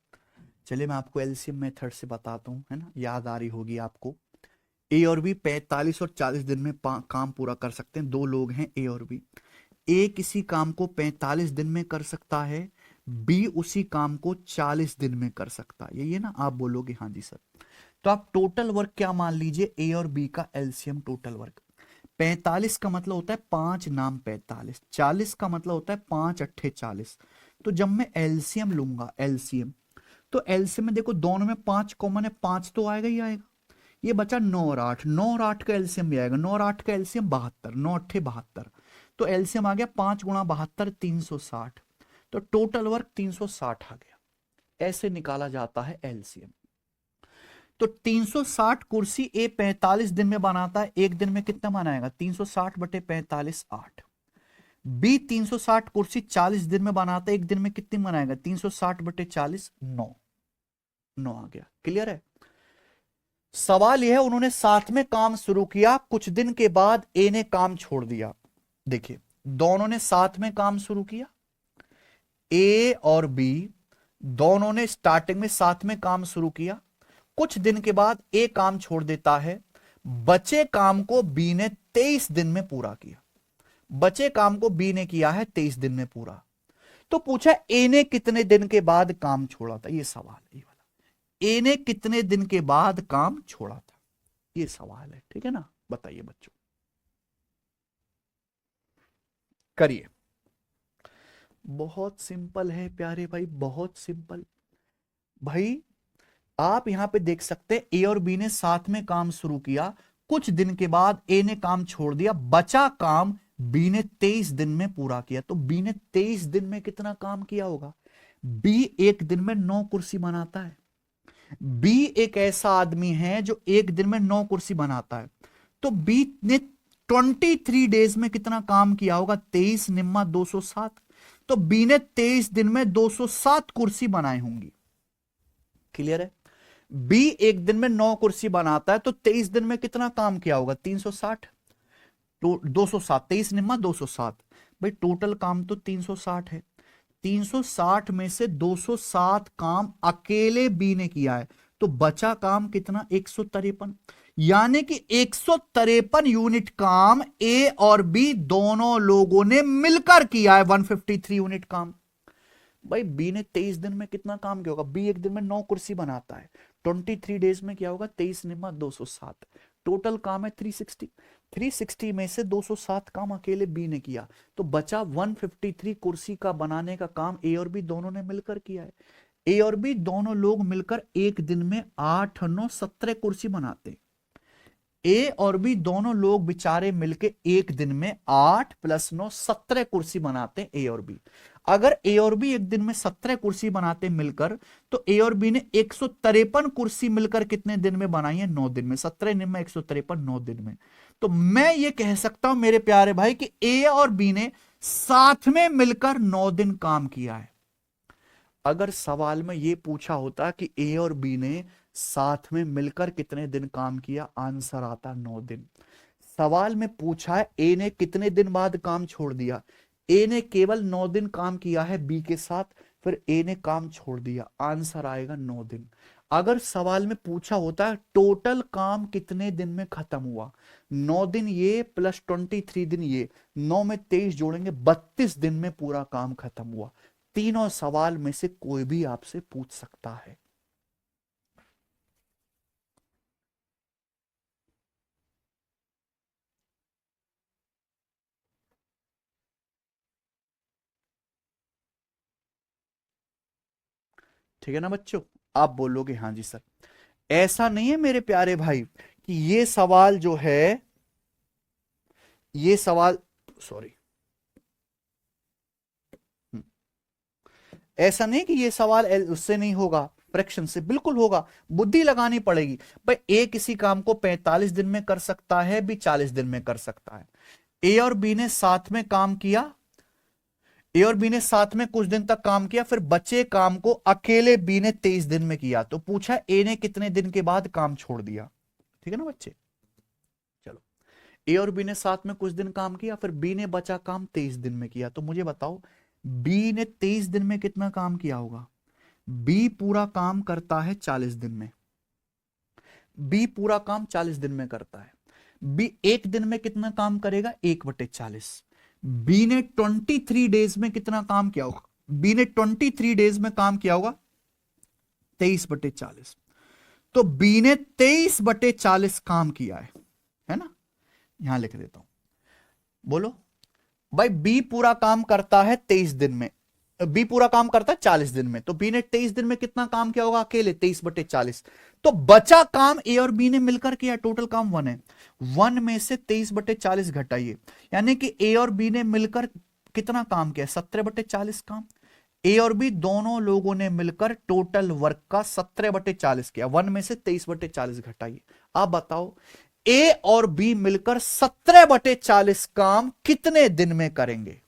चलिए मैं आपको एलसीएम मेथड से बताता हूं, है ना, याद आ रही होगी आपको। ए और बी 45 और 40 दिन में काम पूरा कर सकते हैं। दो लोग हैं ए और बी। ए किसी काम को 45 दिन में कर सकता है, बी उसी काम को 40 दिन में कर सकता है। यही है ना, आप बोलोगे हाँ जी सर। तो आप टोटल वर्क क्या मान लीजिए, ए और बी का एलसीएम टोटल वर्क। 45 का मतलब होता है 5 नाम 45, 40 का मतलब होता है 5 अट्ठे 40। तो जब मैं एलसीएम लूंगा, एलसीएम, तो एलसीएम में देखो दोनों में 5 कॉमन है, 5 तो आएगा ही आएगा। ये बचा 9 और 8, 9 और 8 का एलसीएम भी आएगा, 9 और 8 का एलसीएम 72, 9 अट्ठे 72। तो एलसीएम आ गया 5 गुणा 72 360। तो टोटल वर्क 360 आ गया। ऐसे निकाला जाता है एलसीएम। तो 360 कुर्सी ए 45 दिन में बनाता है, एक दिन में कितना बनाएगा, 360 बटे 45 8। बी 360 कुर्सी 40 दिन में बनाता है, एक दिन में कितनी बनाएगा, 360 बटे 40 9। 9 आ गया। क्लियर है। सवाल यह है उन्होंने साथ में काम शुरू किया, कुछ दिन के बाद ए ने काम छोड़ दिया। देखिए दोनों ने साथ में काम शुरू किया, ए और बी दोनों ने स्टार्टिंग में साथ में काम शुरू किया, कुछ दिन के बाद ए काम छोड़ देता है, बचे काम को बी ने 23 दिन में पूरा किया। बचे काम को बी ने किया है 23 दिन में पूरा। तो पूछा ए ने कितने दिन के बाद काम छोड़ा था, ये सवाल है ये वाला। ए ने कितने दिन के बाद काम छोड़ा था, ये सवाल है, ठीक है ना। बताइए बच्चों, करिए। बहुत सिंपल है प्यारे भाई, बहुत सिंपल। भाई आप यहां पे देख सकते हैं ए और बी ने साथ में काम शुरू किया, कुछ दिन के बाद ए ने काम छोड़ दिया, बचा काम बी ने 23 दिन में पूरा किया। तो बी ने 23 दिन में कितना काम किया होगा, बी एक दिन में 9 कुर्सी बनाता है। बी एक ऐसा आदमी है जो एक दिन में 9 कुर्सी बनाता है। तो बी ने 23 डेज में कितना काम किया होगा, 23 निम्मा 207। तो बी ने 23 दिन में 207 कुर्सी बनाई होंगी। क्लियर है। बी एक दिन में 9 कुर्सी बनाता है, तो 23 दिन में कितना काम किया होगा, 360 तो 207, 23 निम्मा 207। भाई टोटल काम तो 360 है, 360 में से 207 काम अकेले बी ने किया है, तो बचा काम कितना, 153। यानी कि 153 यूनिट काम ए और बी दोनों लोगों ने मिलकर किया है, 153 यूनिट काम। भाई बी ने 23 दिन में कितना काम किया होगा, बी एक दिन में 9 कुर्सी बनाता है, 23 डेज में क्या होगा, 23 निम्मा 207। टोटल काम है 360, 360 में से 207 काम अकेले बी ने किया, तो बचा 153 कुर्सी का बनाने का काम ए और बी दोनों ने मिलकर किया है। ए और बी दोनों लोग मिलकर एक दिन में 8 9 17 कुर्सी बनाते। ए और बी दोनों लोग बेचारे मिलके एक दिन में 8 + 9 17 कुर्सी बनाते हैं ए और बी। अगर ए और बी एक दिन में 17 कुर्सी बनाते मिलकर, तो ए और बी ने 153 कुर्सी मिलकर कितने दिन में बनाई है? 9 दिन में। 17 दिन में 153, 9 दिन में। तो मैं ये कह सकता हूं मेरे प्यारे भाई कि ए और बी ने साथ में मिलकर 9 दिन काम किया है। अगर सवाल में यह पूछा होता कि ए और बी ने साथ में मिलकर कितने दिन काम किया, आंसर आता 9 दिन। सवाल में पूछा है ए ने कितने दिन बाद काम छोड़ दिया, ए ने केवल 9 दिन काम किया है बी के साथ, फिर ए ने काम छोड़ दिया, आंसर आएगा 9 दिन। अगर सवाल में पूछा होता है टोटल काम कितने दिन में खत्म हुआ, 9 दिन ये प्लस 23 दिन ये, 9 में 23 जोड़ेंगे 32 दिन में पूरा काम खत्म हुआ। तीनों सवाल में से कोई भी आपसे पूछ सकता है। ठीक है ना बच्चों? आप बोलोगे हाँ जी सर। ऐसा नहीं है मेरे प्यारे भाई कि ये सवाल जो है, ये सवाल, सॉरी, ऐसा नहीं कि ये सवाल उससे नहीं होगा, फ्रैक्शन से बिल्कुल होगा। बुद्धि लगानी पड़ेगी भाई। ए किसी काम को 45 दिन में कर सकता है, बी 40 दिन में कर सकता है। ए और बी ने साथ में काम किया, ए और बी ने साथ में कुछ दिन तक काम किया, फिर बचे काम को अकेले बी ने 23 दिन में किया। तो पूछा ए ने कितने दिन के बाद काम छोड़ दिया। ठीक है ना बच्चे? चलो, ए और बी ने साथ में कुछ दिन काम किया, फिर बी ने बचा काम 23 दिन में किया। तो मुझे बताओ बी ने 23 दिन में कितना काम किया होगा? बी पूरा काम करता है 40 दिन में, बी पूरा काम 40 दिन में करता है। बी एक दिन में कितना काम करेगा? 1/40। बी ने 23 डेज में कितना काम किया होगा? बी ने 23 डेज में काम किया होगा 23/40। तो बी ने 23/40 काम किया है ना? यहां लिख देता हूं, बोलो भाई। बी पूरा काम करता है 23 दिन में, बी पूरा काम करता है 40 दिन में, तो बी ने 23 दिन में कितना काम किया होगा अकेले? 23/40। तो बचा काम ए और बी ने मिलकर किया, टोटल काम 1 है। 1 में से 23/40 घटाइए, यानी कि ए और बी ने मिलकर कितना काम किया? 17/40 काम। ए और बी दोनों लोगों ने मिलकर टोटल वर्क का 17/40 किया। 1 में से 23/40 घटाइए। आप बताओ ए और बी मिलकर 17/40 काम कितने दिन में करेंगे?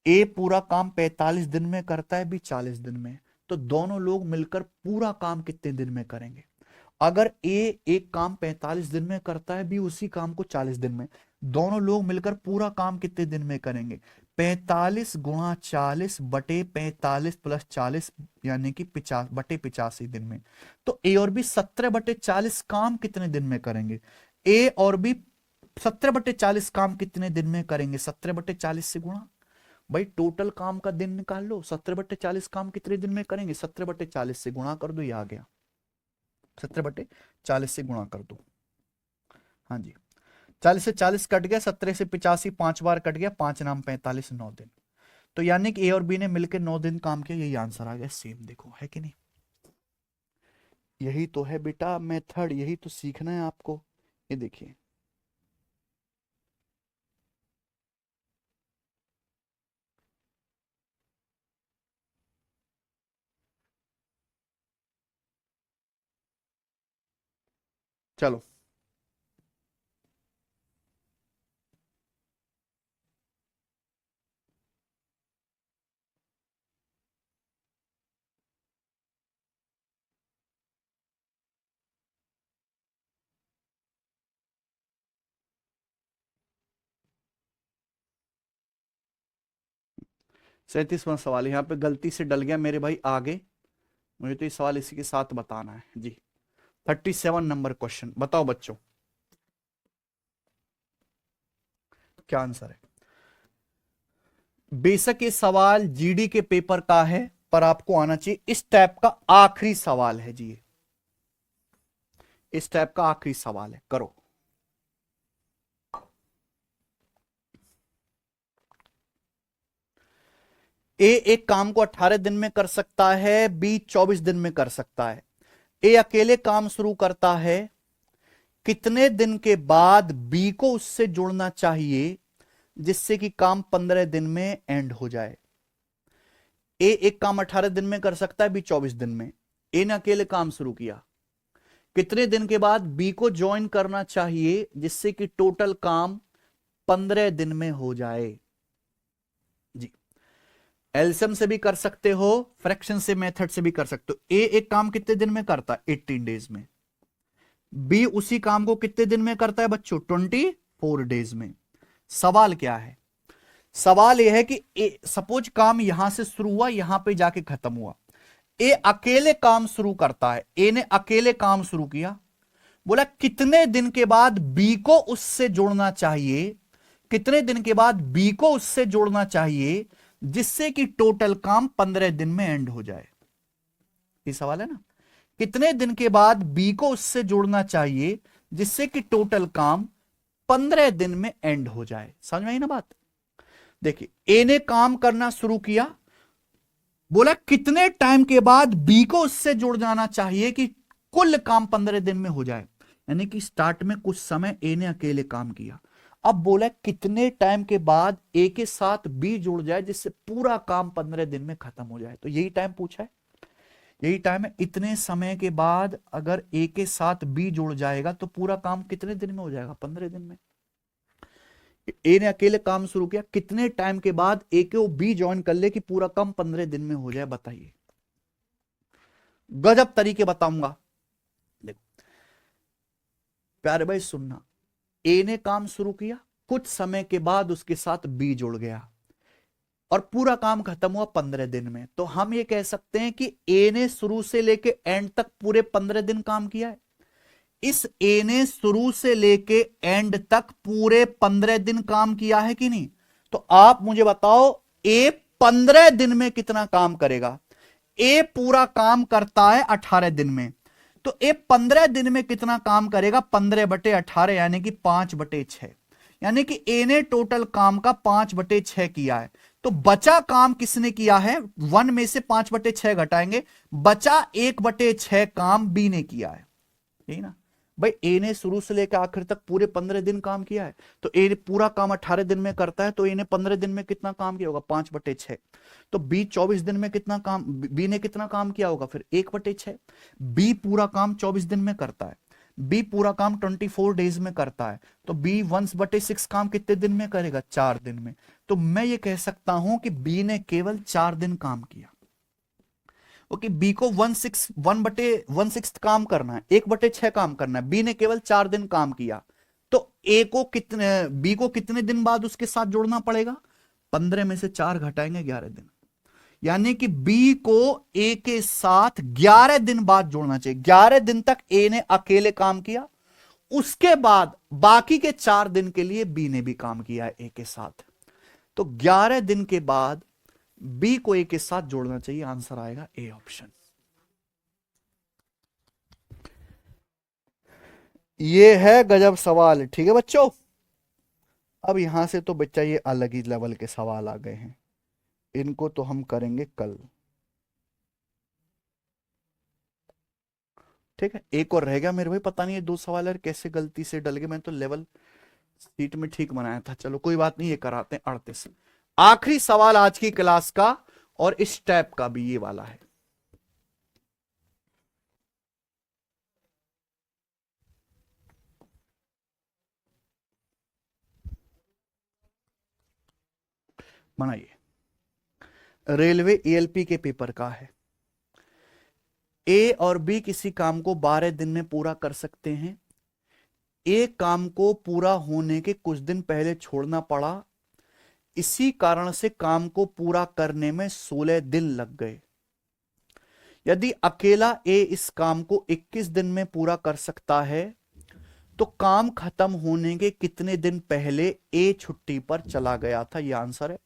ए पूरा काम 45 दिन में करता है, बी 40 दिन में। तो दोनों लोग मिलकर पूरा काम कितने दिन में करेंगे? अगर ए एक काम 45 दिन में करता है, बी उसी काम को 40 दिन में, दोनों लोग मिलकर पूरा काम कितने दिन में करेंगे? 45 गुणा 40 बटे 45 प्लस 40, यानी कि 50/85 दिन में। तो ए और बी 17/40 काम कितने दिन में करेंगे? ए और बी 17/40 काम कितने दिन में करेंगे? 17/40 से गुणा। भाई टोटल काम का दिन निकाल लो, 17/40 काम कितने दिन में करेंगे? 17/40 से गुणा कर दो, ये आ गया। 17/40 से गुणा कर दो। हाँ जी, 40 से 40 कट गया, 17 से 85 5 बार कट गया, 5 नाम 45, 9 दिन। तो यानी कि ए और बी ने मिलकर 9 दिन काम किया, यही आंसर आ गया। सेम देखो, है कि नहीं? यही तो है बेटा मेथड, यही तो सीखना है आपको। ये देखिए, चलो सैंतीसवां सवाल यहाँ पे गलती से डल गया मेरे भाई आगे, मुझे तो ये सवाल इसी के साथ बताना है जी। 37 नंबर क्वेश्चन, बताओ बच्चों क्या आंसर है? बेशक ये सवाल जीडी के पेपर का है, पर आपको आना चाहिए। इस टाइप का आखिरी सवाल है जी, ये इस टाइप का आखिरी सवाल है। करो। ए एक काम को 18 दिन में कर सकता है, बी 24 दिन में कर सकता है। ए अकेले काम शुरू करता है, कितने दिन के बाद बी को उससे जुड़ना चाहिए जिससे कि काम 15 दिन में एंड हो जाए। ए एक काम 18 दिन में कर सकता है, बी 24 दिन में। ए ने अकेले काम शुरू किया, कितने दिन के बाद बी को ज्वाइन करना चाहिए जिससे कि टोटल काम 15 दिन में हो जाए। जी, एलसीएम से भी कर सकते हो, फ्रैक्शन से मेथड से भी कर सकते हो। ए एक काम कितने दिन में करता है? 18 डेज में। बी उसी काम को कितने दिन में करता है बच्चों? 24 डेज में। सवाल क्या है? सवाल यह है कि सपोज काम यहां से शुरू हुआ, यहां पे जाके खत्म हुआ। ए अकेले काम शुरू करता है, ए ने अकेले काम शुरू किया, बोला कितने दिन के बाद बी को उससे जोड़ना चाहिए, कितने दिन के बाद बी को उससे जोड़ना चाहिए जिससे कि टोटल काम 15 दिन में एंड हो जाए। ये सवाल है ना, कितने दिन के बाद बी को उससे जोड़ना चाहिए जिससे कि टोटल काम 15 दिन में एंड हो जाए। समझ में आई ना बात? देखिए, ए ने काम करना शुरू किया, बोला कितने टाइम के बाद बी को उससे जुड़ जाना चाहिए कि कुल काम 15 दिन में हो जाए। यानी कि स्टार्ट में कुछ समय ए ने अकेले काम किया, अब बोला कितने टाइम के बाद ए के साथ बी जुड़ जाए जिससे पूरा काम 15 दिन में खत्म हो जाए। तो यही टाइम पूछा है, यही टाइम है। इतने समय के बाद अगर ए के साथ बी जुड़ जाएगा तो पूरा काम कितने दिन में हो जाएगा? 15 दिन में। ए ने अकेले काम शुरू किया, कितने टाइम के बाद ए को बी ज्वाइन कर ले कि पूरा काम 15 दिन में हो जाए? बताइए। गजब तरीके बताऊंगा। देखो प्यारे भाई सुनना, ए ने काम शुरू किया, कुछ समय के बाद उसके साथ बी जुड़ गया और पूरा काम खत्म हुआ 15 दिन में। तो हम ये कह सकते हैं कि ए ने शुरू से लेके एंड तक पूरे 15 दिन काम किया है। इस ए ने शुरू से लेके एंड तक पूरे 15 दिन काम किया है कि नहीं? तो आप मुझे बताओ ए 15 दिन में कितना काम करेगा? ए पूरा काम करता है 18 दिन में, तो ए 15 दिन में कितना काम करेगा? 15/18 यानी कि 5/6। यानी कि ए ने टोटल काम का 5/6 किया है। तो बचा काम किसने किया है? 1 में से 5/6 घटाएंगे, बचा 1/6 काम बी ने किया है। यही ना भाई, ए ने शुरू से लेकर आखिर तक पूरे 15 दिन काम किया है। तो ए ने पूरा काम 18 दिन में करता है, तो ए ने 15 दिन में कितना काम किया होगा? 5/6। तो बी 24 दिन में कितना काम, बी ने कितना काम किया होगा? फिर 1/6। बी पूरा काम 24 दिन में करता है, बी पूरा काम 24 डेज में करता है, तो बी 1/6 काम कितने दिन में करेगा? 4 दिन में। तो मैं ये कह सकता हूं कि बी ने केवल 4 दिन काम किया। ओके, बी को 1/6 काम करना है, 1/6 काम करना है, बी ने केवल 4 दिन काम किया। तो ए को कितने, बी को कितने दिन बाद उसके साथ जोड़ना पड़ेगा? 15 में से 4 घटाएंगे, 11 दिन। यानी कि बी को ए के साथ 11 दिन बाद जोड़ना चाहिए। 11 दिन तक ए ने अकेले काम किया, उसके बाद बाकी के 4 दिन के लिए बी ने भी काम किया है ए के साथ। तो 11 दिन के बाद बी को ए के साथ जोड़ना चाहिए। आंसर आएगा ए ऑप्शन। ये है गजब सवाल, ठीक है बच्चों। अब यहां से तो बच्चा ये अलग ही लेवल के सवाल आ गए हैं, इनको तो हम करेंगे कल। ठीक है, एक और रह गया मेरे भाई, पता नहीं ये 2 सवाल यार कैसे गलती से डल गए। मैं तो लेवल सीट में ठीक बनाया था। चलो कोई बात नहीं, ये कराते हैं 38। आखिरी सवाल आज की क्लास का, और इस टाइप का भी ये वाला है। बनाइए, रेलवे ईएलपी के पेपर का है। ए और बी किसी काम को 12 दिन में पूरा कर सकते हैं। ए काम को पूरा होने के कुछ दिन पहले छोड़ना पड़ा, इसी कारण से काम को पूरा करने में 16 दिन लग गए। यदि अकेला ए इस काम को 21 दिन में पूरा कर सकता है तो काम खत्म होने के कितने दिन पहले ए छुट्टी पर चला गया था? यह आंसर है।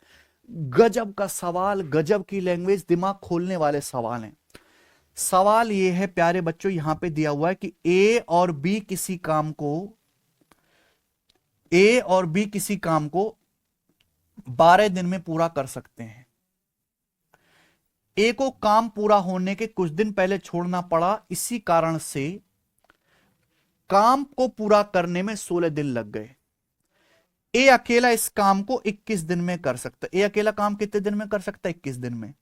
गजब का सवाल, गजब की लैंग्वेज, दिमाग खोलने वाले सवाल हैं। सवाल यह है प्यारे बच्चों, यहां पे दिया हुआ है कि ए और बी किसी काम को 12 दिन में पूरा कर सकते हैं। ए को काम पूरा होने के कुछ दिन पहले छोड़ना पड़ा, इसी कारण से काम को पूरा करने में 16 दिन लग गए। ए अकेला इस काम को 21 दिन में कर सकता है। ए अकेला काम कितने दिन में कर सकता है? 21 दिन में।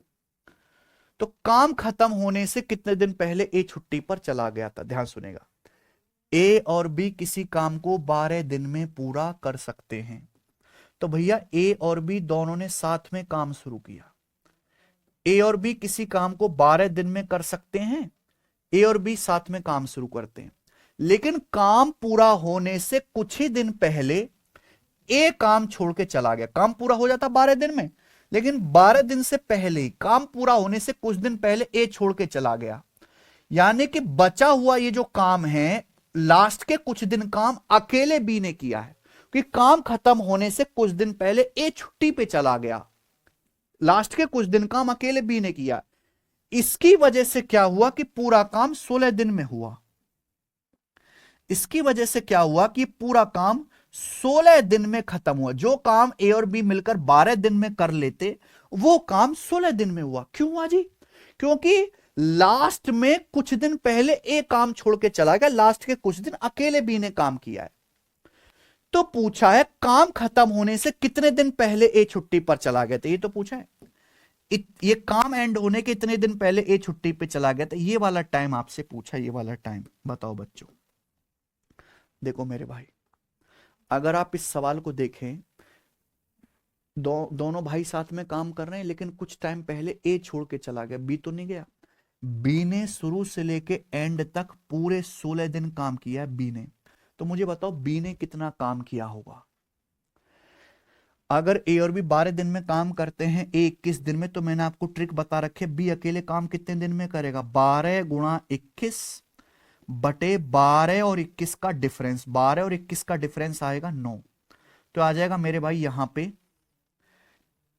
तो काम खत्म होने से कितने दिन पहले ए छुट्टी पर चला गया था? ध्यान सुनेगा, ए और बी किसी काम को 12 दिन में पूरा कर सकते हैं। तो भैया ए और बी दोनों ने साथ में काम शुरू किया। ए और बी किसी काम को 12 दिन में कर सकते हैं, ए और बी साथ में काम शुरू करते हैं, लेकिन काम पूरा होने से कुछ ही दिन पहले ए काम छोड़ के चला गया। काम पूरा हो जाता 12 दिन में, लेकिन 12 दिन से पहले, काम पूरा होने से कुछ दिन पहले ए छोड़ के चला गया। यानी कि बचा हुआ ये जो काम है, लास्ट के कुछ दिन काम अकेले बी ने किया है, कि काम खत्म होने से कुछ दिन पहले ए छुट्टी पे चला गया। लास्ट के कुछ दिन काम अकेले बी ने किया। इसकी वजह से क्या हुआ कि पूरा काम 16 दिन में हुआ। इसकी वजह से क्या हुआ कि पूरा काम 16 दिन में खत्म हुआ। जो काम ए और बी मिलकर 12 दिन में कर लेते, वो काम 16 दिन में हुआ। क्यों हुआ जी? क्योंकि लास्ट में कुछ दिन पहले ए काम छोड़ के चला गया, लास्ट के कुछ दिन अकेले बी ने काम किया है। तो पूछा है काम खत्म होने से कितने दिन पहले ए छुट्टी पर चला गया था, ये तो पूछा है। ये काम एंड होने के इतने दिन पहले ए छुट्टी पे चला गया था, ये वाला टाइम आपसे पूछा, ये वाला टाइम बताओ बच्चों। देखो मेरे भाई, अगर आप इस सवाल को देखें, दोनों भाई साथ में काम कर रहे हैं, लेकिन कुछ टाइम पहले ए छोड़ के चला गया, बी तो नहीं गया। बी ने शुरू से लेके एंड तक पूरे 16 दिन काम किया है बी ने। तो मुझे बताओ बी ने कितना काम किया होगा? अगर ए और बी 12 दिन में काम करते हैं, ए 21 दिन में, तो मैंने आपको ट्रिक बता रखी है, बी अकेले काम कितने दिन में करेगा? 12 गुणा 21 बटे 12 और 21 का डिफरेंस, 12 और 21 का डिफरेंस आएगा 9। तो आ जाएगा मेरे भाई यहां पे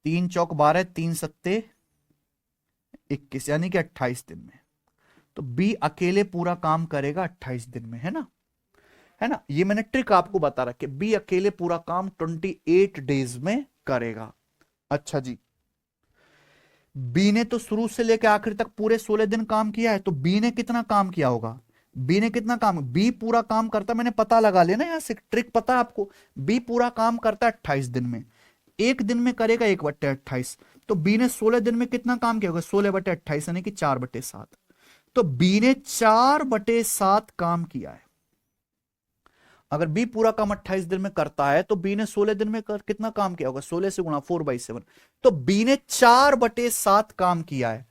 3 चौक 12, 3 सत्ते 21, यानी कि 28 दिन में। तो बी अकेले पूरा काम करेगा 28 दिन में, है ना? है ना? ये मैंने ट्रिक आपको बता रखी, बी अकेले पूरा काम 28 डेज में करेगा। अच्छा जी, बी ने तो शुरू से लेकर आखिर तक पूरे 16 दिन काम किया है, तो बी ने कितना काम किया होगा? बी ने कितना काम, बी पूरा काम करता, मैंने पता लगा लिया ना, यहां से ट्रिक पता है आपको। बी पूरा काम करता है 28 दिन में, एक दिन में करेगा 1/28। तो बी ने 16 दिन में कितना काम किया होगा? 16/28 यानी कि 4/7। तो बी ने 4/7 काम किया है। अगर बी पूरा काम 28 दिन में करता है, तो बी ने 16 दिन में कितना काम किया होगा? 16 से गुणा 4/7। तो बी ने 4/7 काम किया है,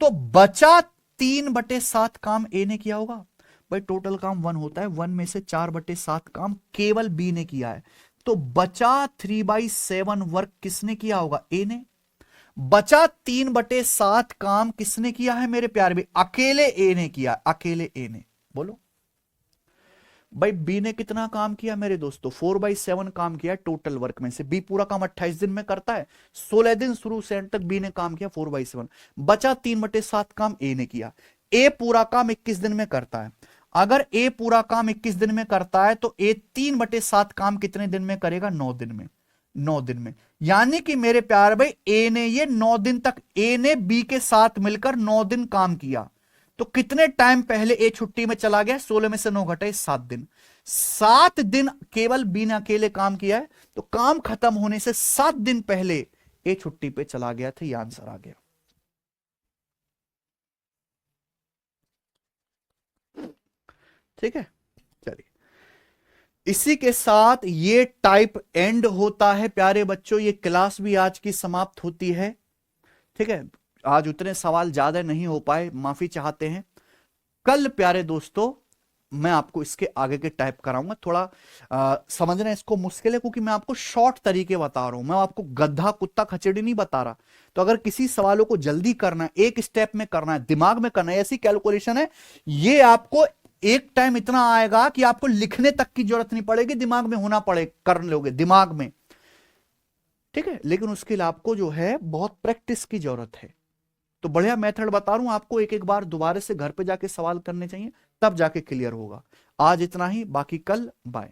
तो बचा 3/7 काम ए ने किया होगा। भाई टोटल काम 1 होता है, 1 में से 4/7 काम केवल बी ने किया है, तो बचा 3/7 वर्क किसने किया होगा? ए ने। बचा 3/7 काम किसने किया है मेरे प्यारे भाई? अकेले ए ने किया, अकेले ए ने। बोलो भाई बी ने कितना काम किया मेरे दोस्तों? 4/7 काम किया टोटल वर्क में से। बी पूरा काम 28 दिन में करता है, 16 दिन शुरू से एंड तक बी ने काम किया 4/7। बचा 3/7 काम ए ने किया। ए पूरा काम 21 दिन में करता है। अगर ए पूरा काम 21 दिन में करता है, तो ए 3/7 काम कितने दिन में करेगा? 9 दिन में। 9 दिन में, यानी कि मेरे प्यार भाई ए ने ये 9 दिन तक, ए ने बी के साथ मिलकर 9 दिन काम किया। तो कितने टाइम पहले ए छुट्टी में चला गया? 16 में से 9 घटाए 7 दिन। 7 दिन केवल बी ने अकेले काम किया है, तो काम खत्म होने से 7 दिन पहले ए छुट्टी पे चला गया था। ये आंसर आ गया। ठीक है, चलिए इसी के साथ ये टाइप एंड होता है प्यारे बच्चों। ये क्लास भी आज की समाप्त होती है। ठीक है, आज उतने सवाल ज्यादा नहीं हो पाए, माफी चाहते हैं। कल प्यारे दोस्तों मैं आपको इसके आगे के टाइप कराऊंगा। थोड़ा समझना इसको मुश्किल है, क्योंकि मैं आपको शॉर्ट तरीके बता रहा हूं, मैं आपको गधा कुत्ता खचड़ी नहीं बता रहा। तो अगर किसी सवालों को जल्दी करना है, एक स्टेप में करना है, दिमाग में करना है, ऐसी कैलकुलेशन है, ये आपको एक टाइम इतना आएगा कि आपको लिखने तक की जरूरत नहीं पड़ेगी, दिमाग में होना पड़े, कर लोगे दिमाग में। ठीक है, लेकिन उसके लिए आपको जो है बहुत प्रैक्टिस की जरूरत है। तो बढ़िया मेथड बता रहा हूं आपको, एक एक बार दोबारा से घर पे जाके सवाल करने चाहिए, तब जाके क्लियर होगा। आज इतना ही, बाकी कल बाय।